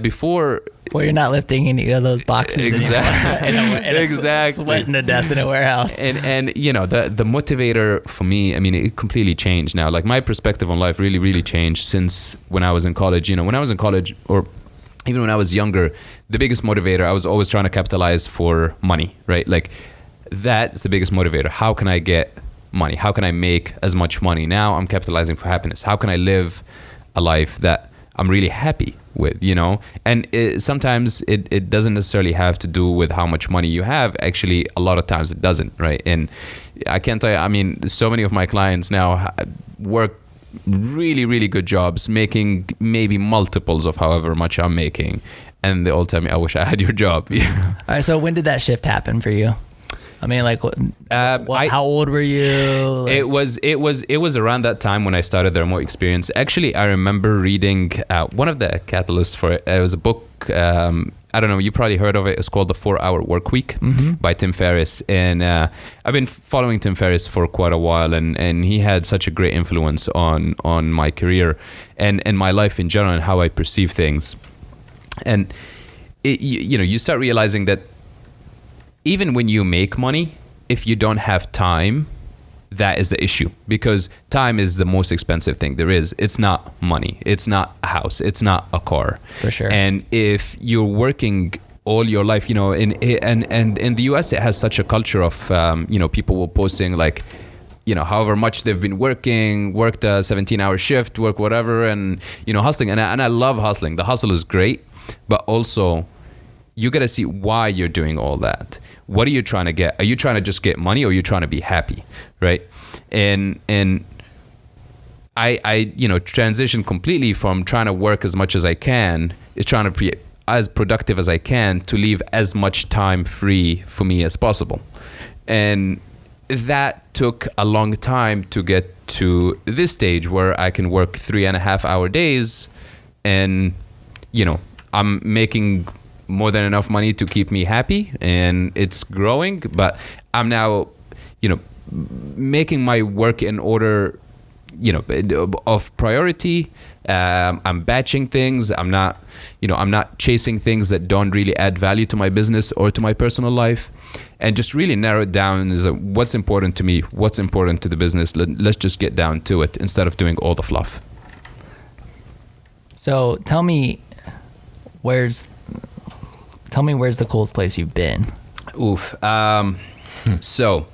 before. Well, you're not lifting any of those boxes exactly. Exactly. Sweating to death in a warehouse. And the motivator for me, it completely changed now. Like my perspective on life really, really changed since when I was in college. When I was in college, or even when I was younger, the biggest motivator, I was always trying to capitalize for money, right? Like that's the biggest motivator. How can I get money? How can I make as much money? Now I'm capitalizing for happiness. How can I live a life that I'm really happy with, And sometimes it doesn't necessarily have to do with how much money you have. Actually, a lot of times it doesn't, right? And I can't tell you, so many of my clients now work really, really good jobs, making maybe multiples of however much I'm making. And they all tell me, I wish I had your job. All right. So when did that shift happen for you? How old were you? It was around that time when I started the remote experience. Actually, I remember reading one of the catalysts for it. It was a book. I don't know. You probably heard of it. It's called The 4-Hour Workweek by Tim Ferriss. And I've been following Tim Ferriss for quite a while, and he had such a great influence on my career and my life in general and how I perceive things. And you start realizing that even when you make money, if you don't have time, that is the issue, because time is the most expensive thing there is. It's not money. It's not a house. It's not a car. For sure. And if you're working all your life, in the US, it has such a culture of, people will posting like, however much they've been worked a 17-hour shift, work whatever, and, hustling. And I love hustling. The hustle is great, but also you got to see why you're doing all that. What are you trying to get? Are you trying to just get money, or are you trying to be happy, right? And I transitioned completely from trying to work as much as I can, is trying to be as productive as I can to leave as much time free for me as possible. And that took a long time to get to this stage where I can work 3.5-hour days, and I'm making more than enough money to keep me happy, and it's growing. But I'm now, making my work in order, of priority. I'm batching things. I'm not chasing things that don't really add value to my business or to my personal life, and just really narrow it down is what's important to me, what's important to the business. Let's just get down to it instead of doing all the fluff. So tell me where's the coolest place you've been? Oof. So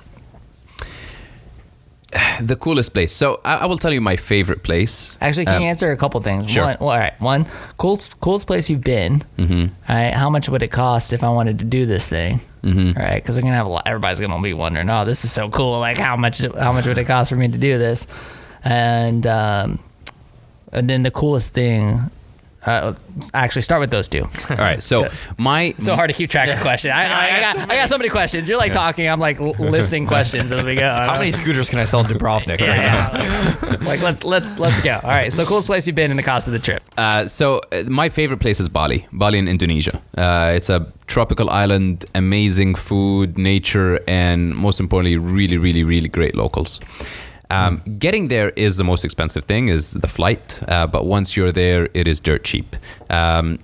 the coolest place. So I will tell you my favorite place. Actually, can you answer a couple things? Sure. All right. One, coolest place you've been. Mm-hmm. All right. How much would it cost if I wanted to do this thing? right? Because we're gonna have everybody's gonna be wondering, oh, this is so cool. Like, how much would it cost for me to do this? And then the coolest thing. Actually, start with those two. All right. So so hard to keep track of questions. I got so many questions. You're like talking. I'm like listing questions as we go. How many scooters can I sell in Dubrovnik right now? Like let's go. All right. So coolest place you've been and the cost of the trip. So my favorite place is Bali in Indonesia. It's a tropical island, amazing food, nature, and most importantly, really, really, really great locals. Getting there is the most expensive thing, is the flight. But once you're there, it is dirt cheap.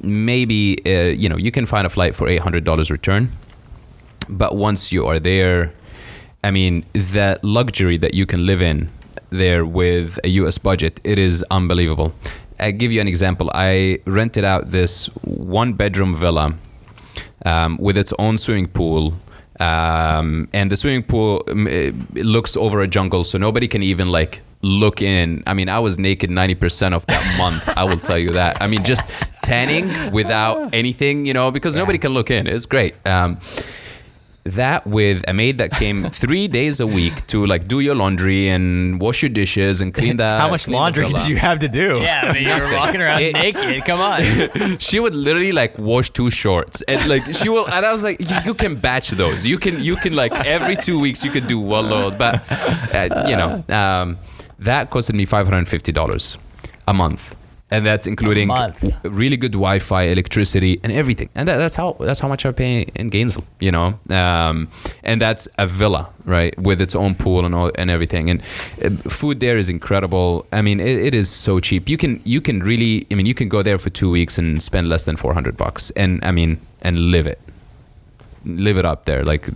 Maybe, you can find a flight for $800 return. But once you are there, I mean, the luxury that you can live in there with a US budget, it is unbelievable. I'll give you an example. I rented out this 1-bedroom villa with its own swimming pool. And the swimming pool it looks over a jungle, so nobody can even like look in. I mean, I was naked 90% of that month. I will tell you that. I mean, just tanning without anything, because nobody can look in. It's great. That with a maid that came 3 days a week to like do your laundry and wash your dishes and clean that. How much laundry did you have to do? Yeah, I mean, you were walking around naked. Come on. She would literally like wash 2 shorts and like she will, and I was like, you can batch those. You can like every 2 weeks you could do one load, but that costed me $550 a month. And that's including really good Wi-Fi, electricity, and everything. And that's how much I pay in Gainesville, And that's a villa, right, with its own pool and everything. And food there is incredible. I mean, it is so cheap. You can really, you can go there for 2 weeks and spend less than $400, and live it up there, like.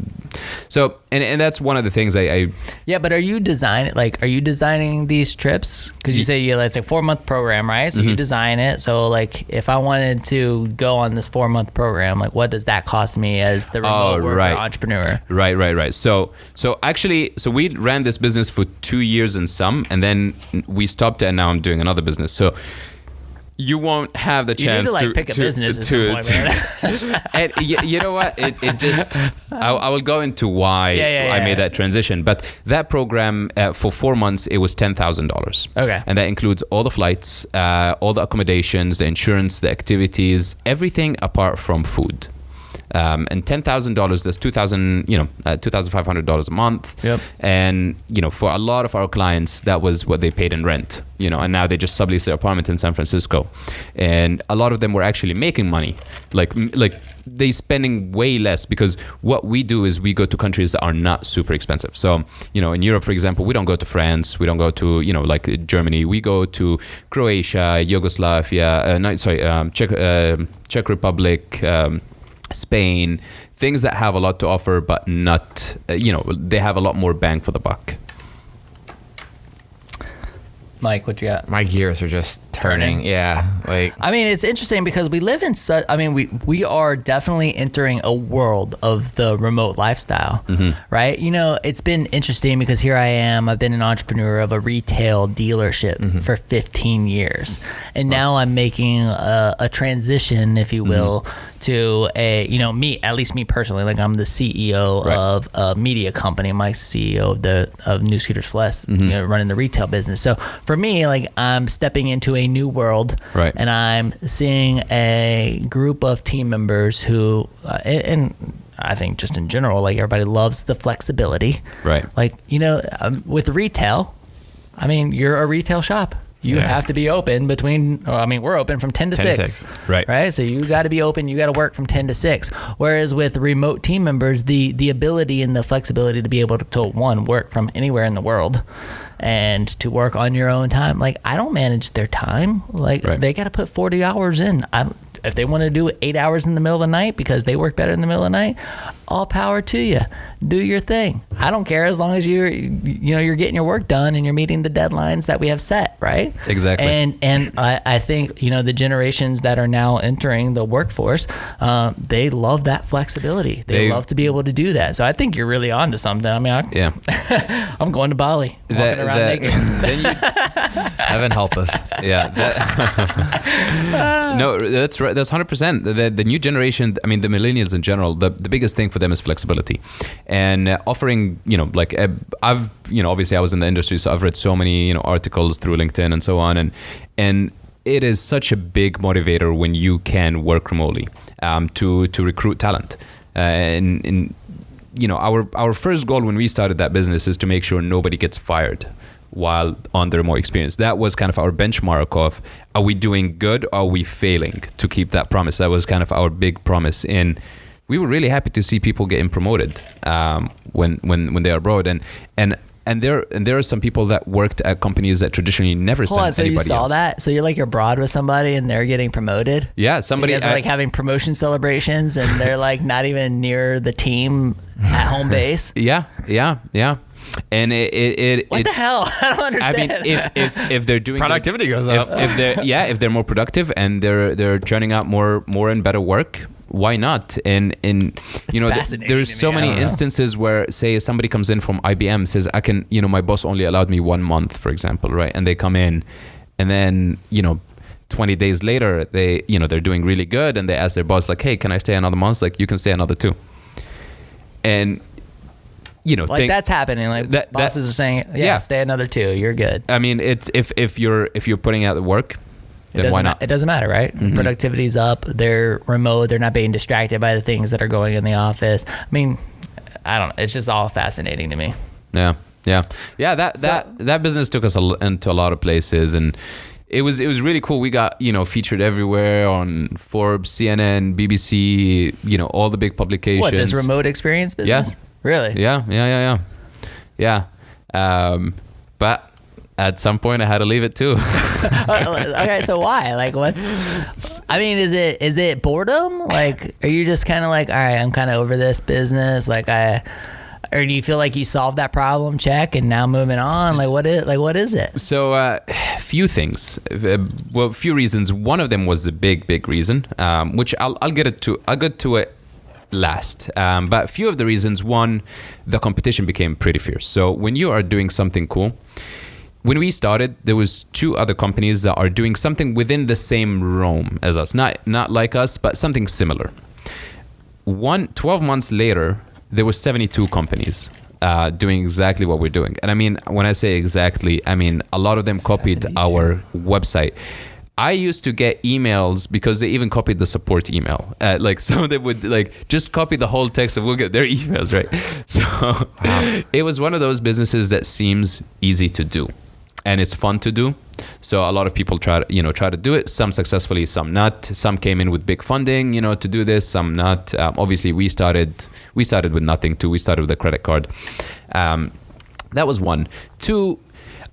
So and that's one of the things I yeah. But are you designing these trips? Because you say it's a 4-month program, right? So you design it. So like, if I wanted to go on this 4-month program, like, what does that cost me as the remote worker entrepreneur? Right. So actually, we ran this business for 2 years and some, and then we stopped it, and now I'm doing another business. So you won't have the chance to pick a business at some point, man. And you know what? It just I will go into why I made that transition. But that program for 4 months, it was $10,000. Okay, and that includes all the flights, all the accommodations, the insurance, the activities, everything apart from food. And $10,000, that's $2,500 a month. Yep. And for a lot of our clients, that was what they paid in rent. And now they just sublease their apartment in San Francisco, and a lot of them were actually making money, like they spending way less, because what we do is we go to countries that are not super expensive. So in Europe, for example, we don't go to France, we don't go to like Germany. We go to Croatia, Yugoslavia, Czech Republic. Spain, things that have a lot to offer, but not, they have a lot more bang for the buck. Mike, what you got? My gears are just turning. Yeah. It's interesting because we live in we are definitely entering a world of the remote lifestyle, right? It's been interesting because here I am, I've been an entrepreneur of a retail dealership for 15 years. And now I'm making a transition, if you will, to at least me personally, like I'm the CEO of a media company. Mike's CEO of New Scooters Flex, running the retail business. So for me, like, I'm stepping into a new world, and I'm seeing a group of team members who, and I think just in general, like, everybody loves the flexibility, right? Like, with retail, you're a retail shop. You have to be open we're open from 10 to 6. Right? So you got to be open, you got to work from 10 to 6. Whereas with remote team members, the ability and the flexibility to be able to work from anywhere in the world and to work on your own time. Like, I don't manage their time. Like, they got to put 40 hours in. If they want to do 8 hours in the middle of the night because they work better in the middle of the night, all power to you. Do your thing. I don't care, as long as you're getting your work done and you're meeting the deadlines that we have set, right? Exactly. And I think the generations that are now entering the workforce, they love that flexibility. They love to be able to do that. So I think you're really onto something. I'm going to Bali, walking around naked. Heaven help us. Yeah. No, that's right. That's 100%. The new generation, I mean, the millennials in general, the biggest thing for them is flexibility, and offering, like I've, obviously I was in the industry, so I've read so many, articles through LinkedIn and so on, and it is such a big motivator when you can work remotely, to recruit talent, and our first goal when we started that business is to make sure nobody gets fired while on the remote experience. That was kind of our benchmark of, are we doing good or are we failing to keep that promise? That was kind of our big promise. And we were really happy to see people getting promoted when they're abroad. And there are some people that worked at companies that traditionally never sent anybody else. So you saw that? So you're abroad with somebody and they're getting promoted? Yeah, somebody. You guys are having promotion celebrations and they're not even near the team at home base? Yeah. And what the hell? I don't understand. I mean, if they're doing productivity goes up. If they're more productive and they're churning out more and better work, why not? And there's so many instances where, say, somebody comes in from IBM, says, I can, my boss only allowed me 1 month, for example, right? And they come in, and then 20 days later they're doing really good, and they ask their boss, like, hey, can I stay another month? Like, you can stay another 2. And that's happening. Bosses are saying, stay another 2. You're good. I mean, it's if you're putting out the work, then why not? It doesn't matter, right? Mm-hmm. Productivity's up. They're remote. They're not being distracted by the things that are going in the office. I mean, I don't know. It's just all fascinating to me. Yeah. That business took us into a lot of places, and it was really cool. We got featured everywhere on Forbes, CNN, BBC, all the big publications. What, this remote experience business? Yeah. Really? Yeah. But at some point I had to leave it too. Okay, so why? Is it boredom? Are you just kind of all right, I'm kind of over this business, or do you feel like you solved that problem, check, and now moving on? What is it? So few things. Few reasons. One of them was a big reason, which I'll get to it last. But a few of the reasons. One, the competition became pretty fierce. So when you are doing something cool, when we started, there was 2 other companies that are doing something within the same realm as us, not like us, but something similar. 12 months later, there were 72 companies doing exactly what we're doing. And I mean, when I say exactly, I mean a lot of them copied 72. Our website. I used to get emails because they even copied the support email. Some of them would just copy the whole text and we'll get their emails, right? So It was one of those businesses that seems easy to do and it's fun to do. So a lot of people try to do it. Some successfully, some not. Some came in with big funding, to do this. Some not. Obviously, we started with nothing too. We started with a credit card. That was 1. 2.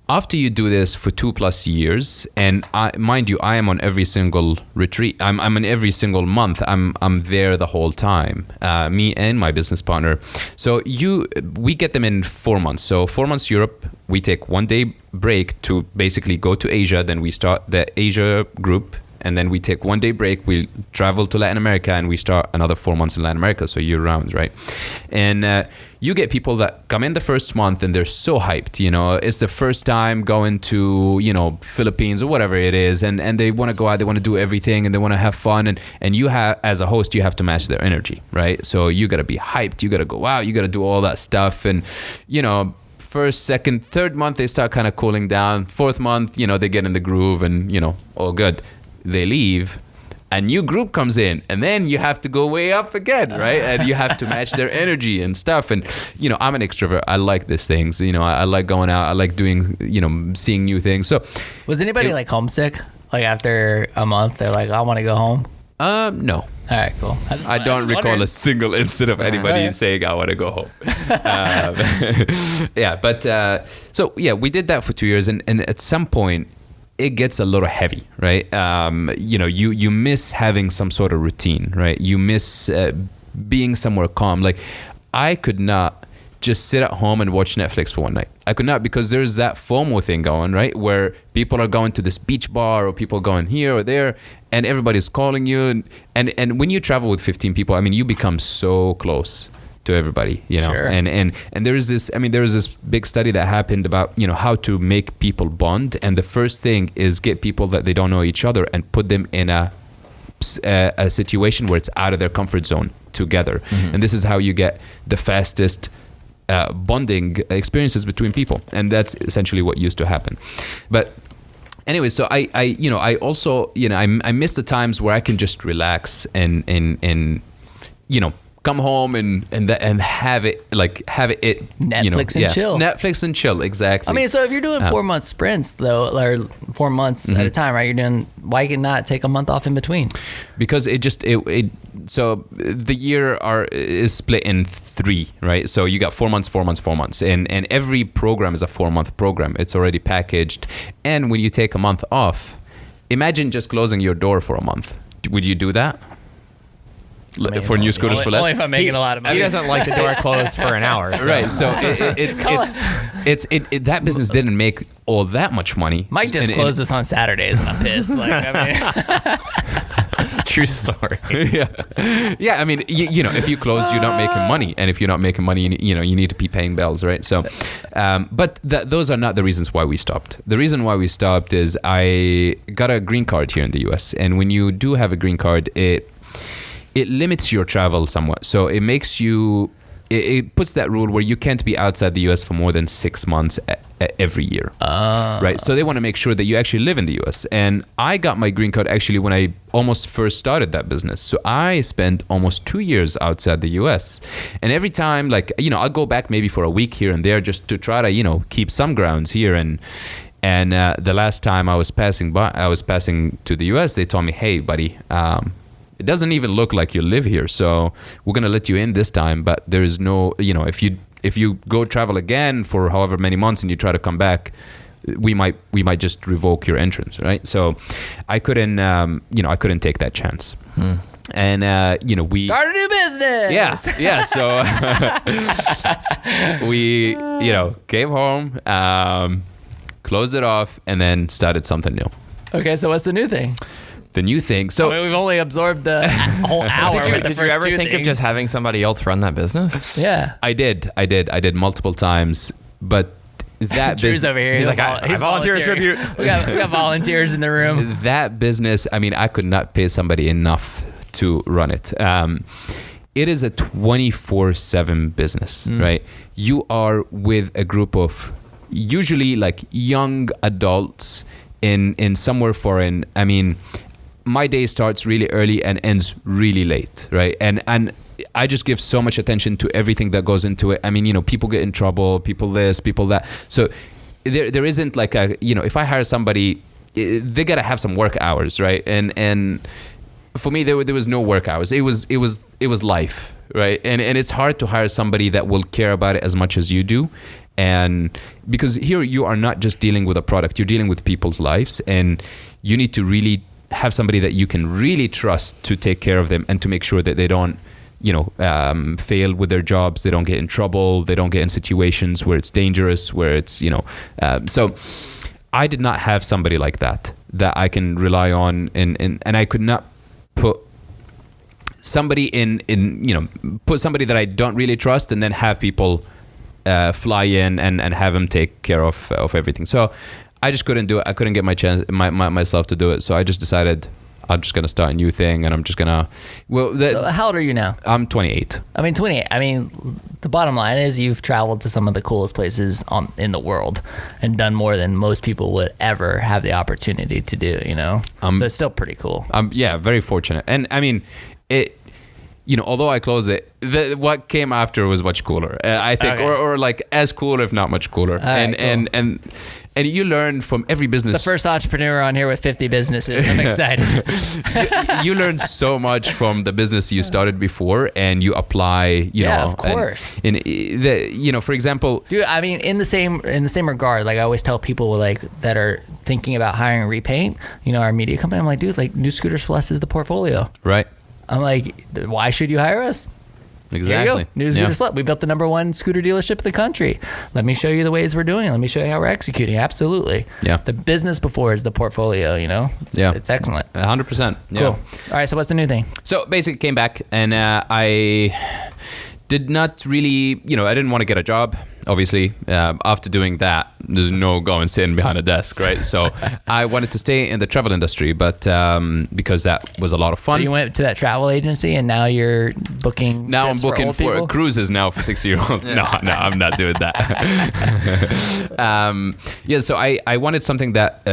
After you do this for 2+ years, and mind you, I am on every single retreat. I'm in every single month. I'm there the whole time. Me and my business partner. So we get them in 4 months. So 4 months Europe. We take 1 day break to basically go to Asia. Then we start the Asia group. And then we take 1 day break. We travel to Latin America and we start another 4 months in Latin America. So year round, right? And you get people that come in the first month and they're so hyped. It's the first time going to, Philippines or whatever it is. And they want to go out, they want to do everything and they want to have fun. And you have, as a host, you have to match their energy, right? So you got to be hyped. You got to go out. You got to do all that stuff. And, first, second, third month, they start kind of cooling down. 4th month, they get in the groove and, all good. They leave, a new group comes in, and then you have to go way up again, right? And you have to match their energy and stuff. And I'm an extrovert. I like these things. I like going out. I like doing, seeing new things. So, was anybody homesick? After a month, they're I want to go home. No. All right, cool. I don't recall a single incident of anybody saying I want to go home. Yeah, but we did that for 2 years, and at some point, it gets a little heavy, right? You miss having some sort of routine, right? You miss being somewhere calm. I could not just sit at home and watch Netflix for one night. I could not, because there's that FOMO thing going, right? Where people are going to this beach bar or people going here or there and everybody's calling you. And when you travel with 15 people, I mean, you become so close. to everybody, you know. Sure. And there is this, I mean, there is this big study that happened about, you know, how to make people bond. And the first thing is get people that they don't know each other and put them in a situation where it's out of their comfort zone together. And this is how you get the fastest bonding experiences between people. And that's essentially what used to happen. But anyway, so I also, you know, I miss the times where I can just relax and you know, come home and have it Netflix you know, and chill. Netflix and chill, exactly. I mean, so if you're doing 4-month sprints though, or 4 months at a time, right? You're doing, why can not take a month off in between? Because so the year is split in 3, right? So you got 4 months, 4 months, 4 months, and every program is a 4-month program. It's already packaged, and when you take a month off, imagine just closing your door for a month. Would you do that? I mean, For new scooters for less? Only if I'm making a lot of money. He doesn't like the door closed for an hour. So. Right, so it's that business didn't make all that much money. Mike just closed this on Saturdays, and I'm pissed. Like, I mean, True story. yeah. I mean, you know, if you close, you're not making money, and if you're not making money, you know, you need to be paying bills, right? So, but those are not the reasons why we stopped. The reason why we stopped is I got a green card here in the U.S., and when you do have a green card, it limits your travel somewhat. So it makes you, it puts that rule where you can't be outside the US for more than 6 months every year. Right. So they want to make sure that you actually live in the US. And I got my green card actually when I almost first started that business. So I spent almost 2 years outside the US. And every time, like, you know, I'll go back maybe for a week here and there just to try to, you know, keep some grounds here. And the last time I was passing to the US, they told me, hey, buddy, it doesn't even look like you live here, so we're gonna let you in this time, but there is no, you know, if you go travel again for however many months and you try to come back, we might just revoke your entrance, right? So I couldn't, you know, I couldn't take that chance. And you know, we start a new business. Yeah. So we, you know, came home, closed it off, and then started something new. Okay, so what's the new thing? The new thing. So I mean, we've only absorbed the whole hour. Did you ever think of just having somebody else run that business? Yeah, I did multiple times, but that Drew's business over here. He's like, I volunteer to tribute. We got volunteers in the room. That business, I mean, I could not pay somebody enough to run it. It is a 24/7 business, right? You are with a group of usually like young adults in somewhere foreign. I mean, my day starts really early and ends really late, right? And I just give so much attention to everything that goes into it. I mean, you know, people get in trouble, people this, people that. So there isn't like a, you know, if I hire somebody, they gotta have some work hours, right? And for me, there was no work hours. It was life, right? And it's hard to hire somebody that will care about it as much as you do. And because here you are not just dealing with a product, you're dealing with people's lives, and you need to really have somebody that you can really trust to take care of them and to make sure that they don't, you know, fail with their jobs, they don't get in trouble, they don't get in situations where it's dangerous, where it's, you know, so I did not have somebody like that I can rely on, and I could not put somebody in, you know, put somebody that I don't really trust and then have people fly in and have them take care of everything. So I just couldn't do it. I couldn't get myself to do it. So I just decided I'm just gonna start a new thing, and I'm just gonna. So how old are you now? I'm 28. I mean, 28. I mean, the bottom line is you've traveled to some of the coolest places in the world and done more than most people would ever have the opportunity to do. You know, so it's still pretty cool. Yeah, very fortunate. And I mean, it. You know, although I closed it, what came after was much cooler. I think, okay. or like as cool, if not much cooler. Right, and you learn from every business. It's the first entrepreneur on here with 50 businesses. I'm excited. you learn so much from the business you started before, and you apply. You know, of course. You know, for example, dude. I mean, in the same regard, like I always tell people like that are thinking about hiring Repaint, you know, our media company. I'm like, dude, like New Scooters for Less is the portfolio. Right. I'm like, why should you hire us? Exactly. New Scooters Flip. We built the #1 scooter dealership in the country. Let me show you the ways we're doing it. Let me show you how we're executing. Absolutely. Yeah. The business before is the portfolio, you know? It's excellent. 100%. Yeah. Cool. All right, so what's the new thing? So basically came back and I did not really, I didn't want to get a job. Obviously, after doing that, there's no going sitting behind a desk, right? So I wanted to stay in the travel industry, but because that was a lot of fun. So you went to that travel agency, and now you're booking. Now I'm trips booking for old people? cruises now for 60-year-olds. No, I'm not doing that. So I wanted something that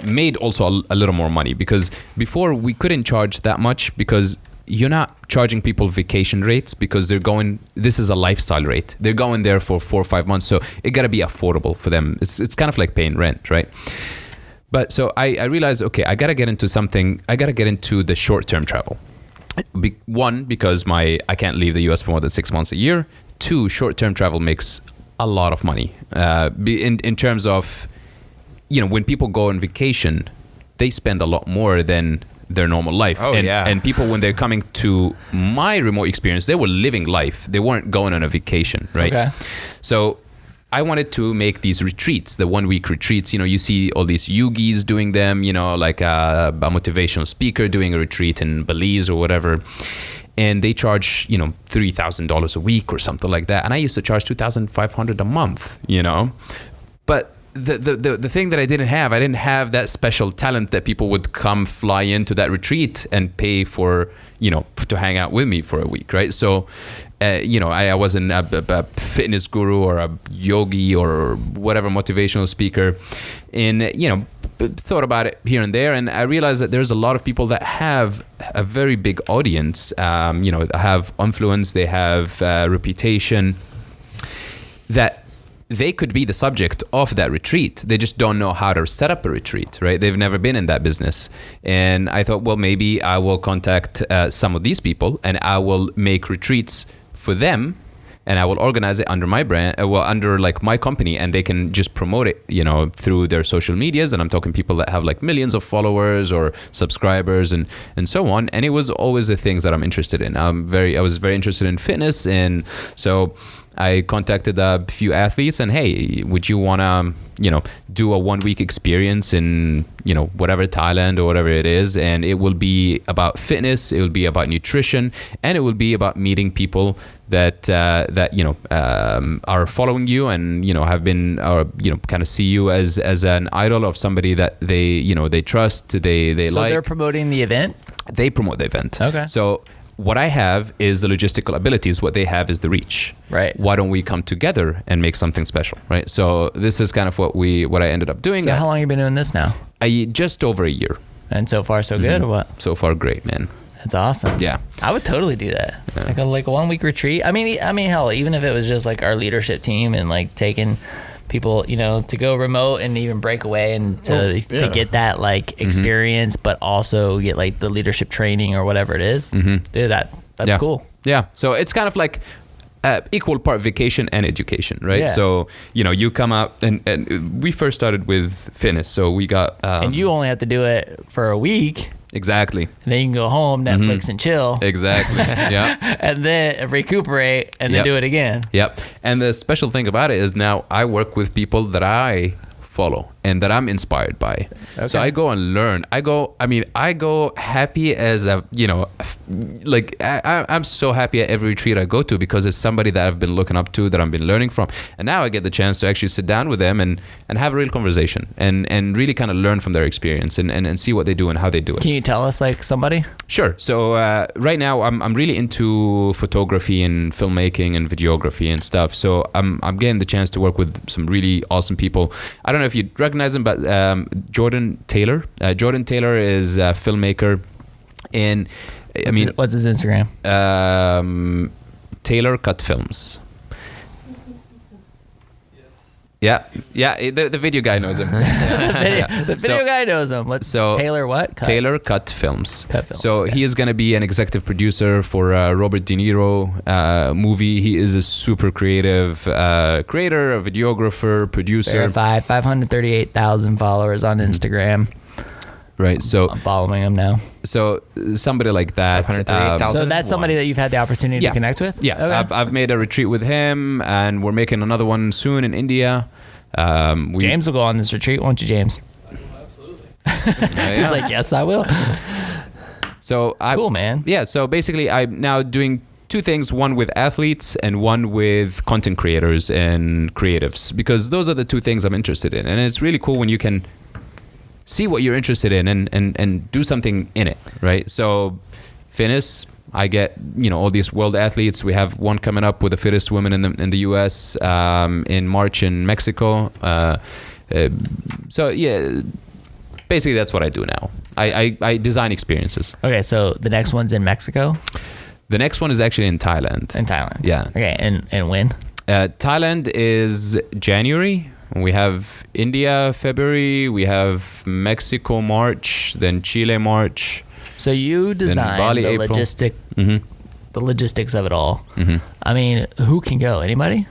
made also a little more money, because before we couldn't charge that much because you're not charging people vacation rates, because this is a lifestyle rate. They're going there for 4 or 5 months. So it got to be affordable for them. It's kind of like paying rent, right? But so I realized, okay, I got to get into something. I got to get into the short-term travel. One, because I can't leave the US for more than 6 months a year. Two, short-term travel makes a lot of money. In terms of, when people go on vacation, they spend a lot more than their normal life. And people, when they're coming to my remote experience, they were living life. They weren't going on a vacation, right? Okay. So I wanted to make these retreats, the 1 week retreats. You see all these yogis doing them, like a motivational speaker doing a retreat in Belize or whatever. And they charge, $3,000 a week or something like that. And I used to charge $2,500 a month, But the thing that I didn't have that special talent that people would come fly into that retreat and pay for, to hang out with me for a week, right? So, I wasn't a fitness guru or a yogi or whatever motivational speaker, and thought about it here and there, and I realized that there's a lot of people that have a very big audience, have influence, they have reputation, that they could be the subject of that retreat. They just don't know how to set up a retreat, right? They've never been in that business. And I thought, well, maybe I will contact some of these people and I will make retreats for them, and I will organize it under my brand, under like my company, and they can just promote it, through their social medias. And I'm talking people that have like millions of followers or subscribers and so on. And it was always the things that I'm interested in. I was very interested in fitness, and so I contacted a few athletes and, hey, would you want to, do a 1 week experience in, whatever, Thailand or whatever it is. And it will be about fitness. It will be about nutrition, and it will be about meeting people that are following you and, have been, or, kind of see you as an idol of somebody that they trust, they like. So they're promoting the event? They promote the event. Okay. So what I have is the logistical abilities. What they have is the reach. Right. Why don't we come together and make something special, right? So this is kind of what I ended up doing. So how long have you been doing this now? Just over a year. And so far so good, or what? So far great, man. That's awesome. Yeah. I would totally do that. Yeah. Like a 1 week retreat. I mean, hell, even if it was just like our leadership team and like taking people, to go remote and even break away and to get that like experience, but also get like the leadership training or whatever it is. Dude, that's cool. Yeah. So it's kind of like equal part vacation and education, right? Yeah. So, you come out and we first started with fitness. So we got... and you only have to do it for a week. Exactly. And then you can go home, Netflix and chill. Exactly. Yeah. And then recuperate and then do it again. Yep. And the special thing about it is now I work with people that I follow and that I'm inspired by. Okay. So I go and learn. I go happy as a, I'm so happy at every retreat I go to, because it's somebody that I've been looking up to, that I've been learning from. And now I get the chance to actually sit down with them and have a real conversation and really kind of learn from their experience and see what they do and how they do it. Can you tell us like somebody? Sure. So right now I'm really into photography and filmmaking and videography and stuff. So I'm getting the chance to work with some really awesome people. I don't know if you recognize him, but Jordan Taylor. Jordan Taylor is a filmmaker, and what's his Instagram? Taylor Cut Films. Yeah. The video guy knows him. The video guy knows him. Taylor what? Taylor Cut Films. So okay. he is going to be an executive producer for a Robert De Niro movie. He is a super creative creator, a videographer, producer. Verified, 538,000 followers on Instagram. Right. So I'm following him now. So somebody like that. So that's somebody that you've had the opportunity to connect with? Yeah. Okay. I've made a retreat with him, and we're making another one soon in India. James will go on this retreat, won't you, James? Absolutely. He's like, yes, I will. So cool, man. Yeah. So basically, I'm now doing two things, one with athletes and one with content creators and creatives, because those are the two things I'm interested in. And it's really cool when you can see what you're interested in and do something in it, right? So fitness, I get, all these world athletes. We have one coming up with the fittest women in the US in March in Mexico. So yeah, basically that's what I do now. I design experiences. Okay, so the next one's in Mexico? The next one is actually in Thailand. In Thailand. Yeah. Okay, and when? Thailand is January. We have India February. We have Mexico March. Then Chile March. So you design Bali, the April. the logistics of it all. Mm-hmm. I mean, who can go? Anybody?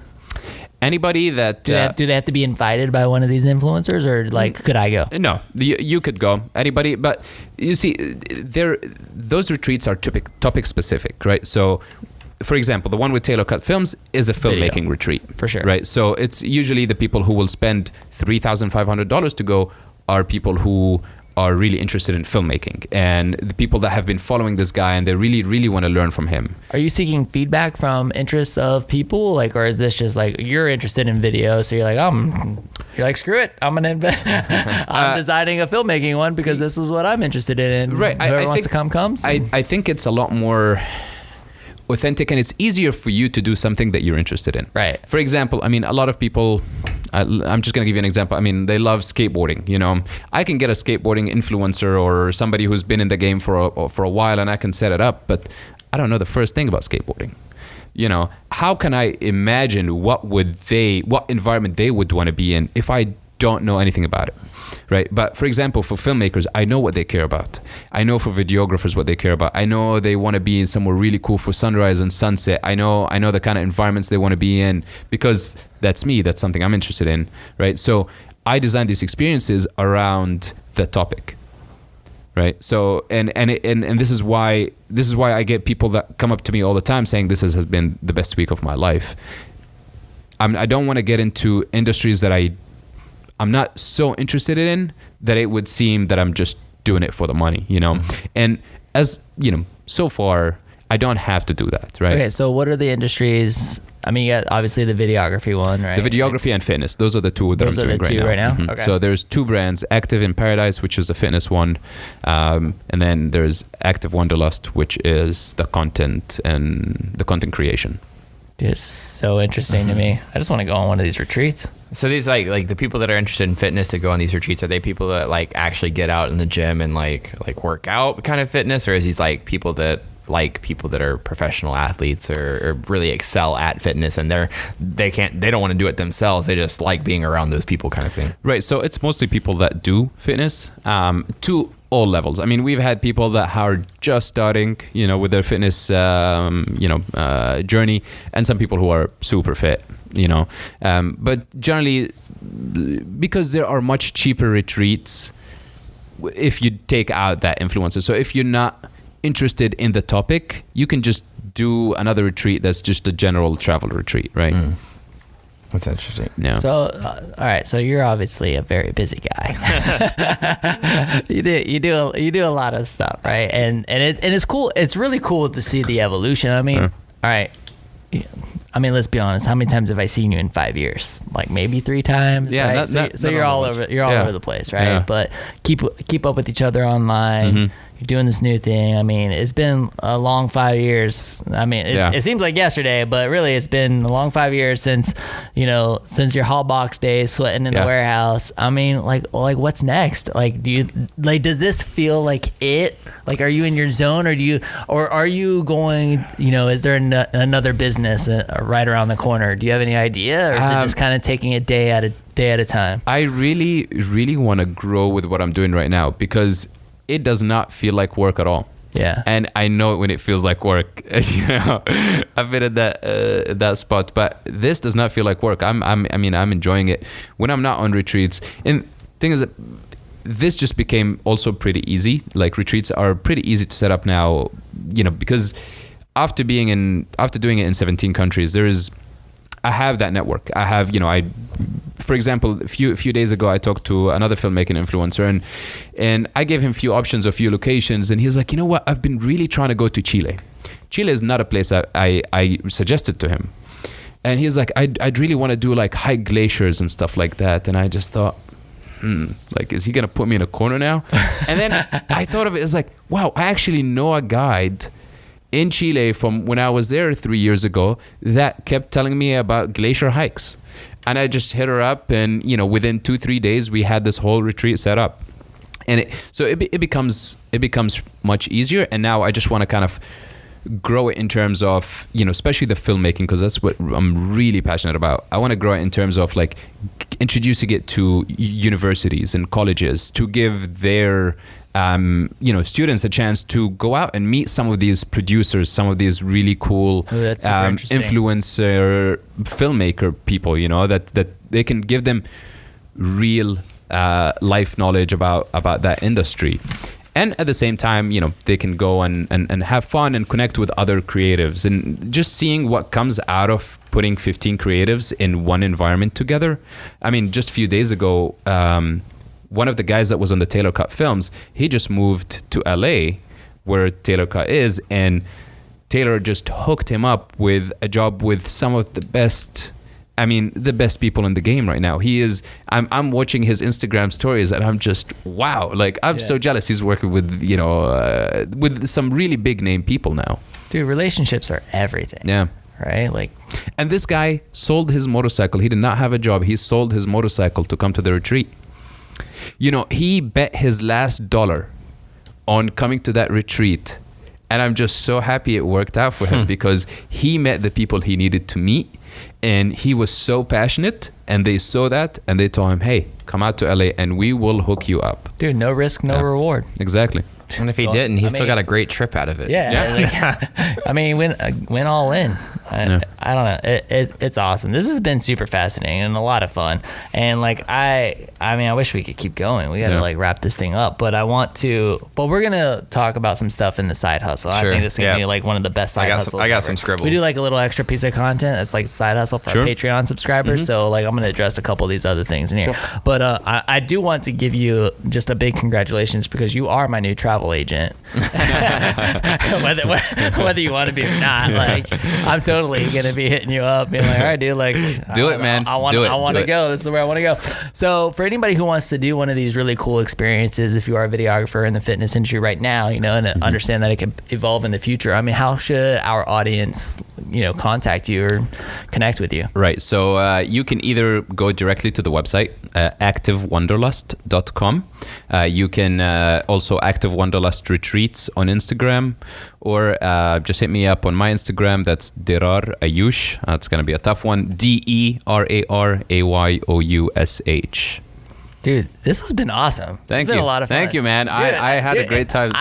Anybody that Do they have to be invited by one of these influencers, or like, could I go? No, you could go. Anybody, but you see, those retreats are topic specific, right? So, for example, the one with Taylor Cut Films is a filmmaking retreat, for sure, right? So it's usually the people who will spend $3,500 to go are people who are really interested in filmmaking, and the people that have been following this guy and they really, really want to learn from him. Are you seeking feedback from interests of people, like, or is this just like you're interested in video, so you're like, screw it, I'm designing a filmmaking one because this is what I'm interested in. Right. Whoever wants to come comes. I think it's a lot more authentic, and it's easier for you to do something that you're interested in. Right. For example, I mean, a lot of people, I'm just going to give you an example. I mean, they love skateboarding. I can get a skateboarding influencer or somebody who's been in the game for a while, and I can set it up, but I don't know the first thing about skateboarding. How can I imagine what environment they would want to be in if I don't know anything about it? Right. But for example, for filmmakers, I know what they care about. I know for videographers what they care about. I know they want to be in somewhere really cool for sunrise and sunset. I know the kind of environments they want to be in, because that's me. That's something I'm interested in. Right. So I design these experiences around the topic. Right. So and this is why I get people that come up to me all the time saying this has been the best week of my life. I don't want to get into industries that I'm not so interested in that it would seem that I'm just doing it for the money, Mm-hmm. And as so far I don't have to do that, right? Okay, so what are the industries? I mean, you got obviously the videography one, right? The videography and fitness. Those are the two that I'm doing right now. Mm-hmm. Okay. So there's two brands, Active in Paradise, which is a fitness one. And then there's Active Wanderlust, which is the content and the content creation. Dude, it's so interesting to me. I just want to go on one of these retreats. So these like the people that are interested in fitness to go on these retreats, are they people that like actually get out in the gym and like work out kind of fitness, or is these like people that are professional athletes or really excel at fitness and they don't want to do it themselves, they just like being around those people kind of thing? Right. So it's mostly people that do fitness to all levels. I mean, we've had people that are just starting, with their fitness, journey, and some people who are super fit, but generally, because there are much cheaper retreats if you take out that influencer. So if you're not interested in the topic, you can just do another retreat that's just a general travel retreat, right? That's interesting. Yeah. So, all right. So you're obviously a very busy guy. You do a lot of stuff, right? And it's cool. It's really cool to see the evolution. I mean, all right. I mean, let's be honest. How many times have I seen you in 5 years? Like maybe 3 times. Yeah. Right? So you're all over. You're all over the place, right? Yeah. But keep up with each other online. Mm-hmm. You're doing this new thing. I mean, it's been a long 5 years. I mean, it seems like yesterday, but really it's been a long 5 years since your HaulBox days, sweating in the warehouse. I mean, like what's next? Like, does this feel like it? Like, are you in your zone, or are you going, is there another business right around the corner? Do you have any idea, or is it just kind of taking a day at a time? I really, really want to grow with what I'm doing right now, because it does not feel like work at all. Yeah. And I know it when it feels like work. I've been at that spot, but this does not feel like work. I'm enjoying it when I'm not on retreats. And thing is that this just became also pretty easy. Like, retreats are pretty easy to set up now, because after doing it in 17 countries, I have that network. I have, for example, a few days ago, I talked to another filmmaking influencer, and I gave him a few options, a few locations, and he's like, you know what? I've been really trying to go to Chile. Chile is not a place I suggested to him. And he's like, I'd really want to do like hike glaciers and stuff like that. And I just thought, like, is he going to put me in a corner now? And then I thought of it as like, wow, I actually know a guide in Chile from when I was there 3 years ago that kept telling me about glacier hikes. And I just hit her up, and, you know, within 2-3 days, we had this whole retreat set up. And it becomes much easier. And now I just want to kind of grow it in terms of, you know, especially the filmmaking, because that's what I'm really passionate about. I want to grow it in terms of like introducing it to universities and colleges to give their you know, students a chance to go out and meet some of these producers, some of these really cool influencer filmmaker people, you know, that they can give them real life knowledge about that industry. And at the same time, you know, they can go and have fun and connect with other creatives, and just seeing what comes out of putting 15 creatives in one environment together. I mean, just a few days ago, one of the guys that was on the Taylor Cut films, he just moved to LA where Taylor Cut is, and Taylor just hooked him up with a job with some of the best, I mean, the best people in the game right now. He is, I'm watching his Instagram stories and I'm just, wow, like I'm so jealous he's working with, you know, with some really big name people now. Dude, relationships are everything. Yeah. Right? Like, and this guy sold his motorcycle. He did not have a job. He sold his motorcycle to come to the retreat. You know, he bet his last dollar on coming to that retreat. And I'm just so happy it worked out for him because he met the people he needed to meet. And he was so passionate, and they saw that, and they told him, hey, come out to LA and we will hook you up. Dude, no risk, no reward. Exactly. And if he didn't, he still got a great trip out of it. Yeah. Like, I mean, went all in. I don't know. It's awesome. This has been super fascinating and a lot of fun. And like, I mean, I wish we could keep going. We got to like wrap this thing up, but we're going to talk about some stuff in the side hustle. Sure. I think this is going to be like one of the best side hustles. I got ever. some scribbles. We do like a little extra piece of content that's like side hustle for our Patreon subscribers. So like, I'm going to address a couple of these other things in here. Sure. But I do want to give you just a big congratulations because you are my new travel agent. whether you want to be or not, like I'm totally gonna be hitting you up, being like, all right, dude, like do it, man. I want to go. This is where I want to go. So for anybody who wants to do one of these really cool experiences, if you are a videographer in the fitness industry right now, you know, and understand that it could evolve in the future, I mean, how should our audience, you know, contact you or connect with you? Right. So you can either go directly to the website, activewanderlust.com. You can also Active Wanderlust Retreats on Instagram, or just hit me up on my Instagram. That's Derar Ayoush. It's going to be a tough one. DERARAYOUSH. Dude, this has been awesome. Thank you. It's been a lot of fun. Thank you, man. Dude, I had a great time.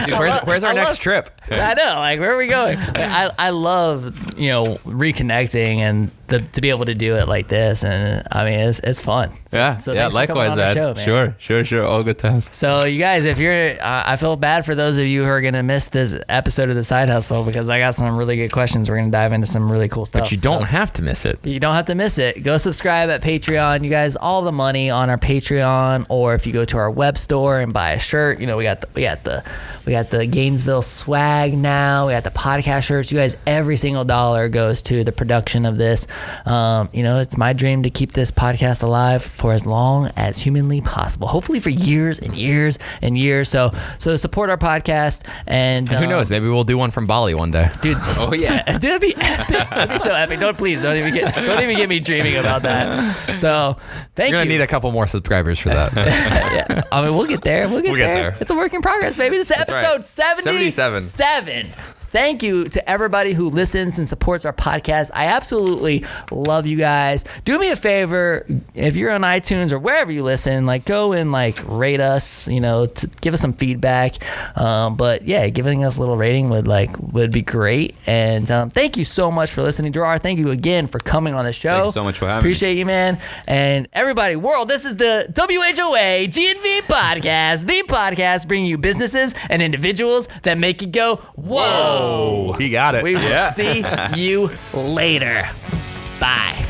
Dude, where's our next trip? I know. Like, where are we going? I love, you know, reconnecting and to be able to do it like this. And I mean, it's fun. So likewise, man. Show, man. Sure. All good times. So you guys, if you're, I feel bad for those of you who are going to miss this episode of The Side Hustle because I got some really good questions. We're going to dive into some really cool stuff. But you don't have to miss it. You don't have to miss it. Go subscribe at Patreon. You guys, all the money on our Patreon, or if you go to our web store and buy a shirt, you know, we got the Gainesville swag now. We got the podcast shirts. You guys, every single dollar goes to the production of this. You know, it's my dream to keep this podcast alive for as long as humanly possible. Hopefully for years and years and years. So support our podcast, and who knows? Maybe we'll do one from Bali one day, dude. Oh yeah, dude, that'd be epic. That'd be so epic. Don't even get me dreaming about that. So thank you. You're gonna need a couple more subscribers for that. Yeah. I mean, we'll get there. We'll get there. It's a work in progress, baby. This is episode 77. Thank you to everybody who listens and supports our podcast. I absolutely love you guys. Do me a favor, if you're on iTunes or wherever you listen, like go and like rate us, you know, to give us some feedback. But yeah, giving us a little rating would be great. And thank you so much for listening, Derar. Thank you again for coming on the show. Thank you so much for having me. Appreciate you, man. And everybody, world, this is the WHOA GNV podcast, the podcast bringing you businesses and individuals that make you go, whoa. He got it. We will see you later. Bye.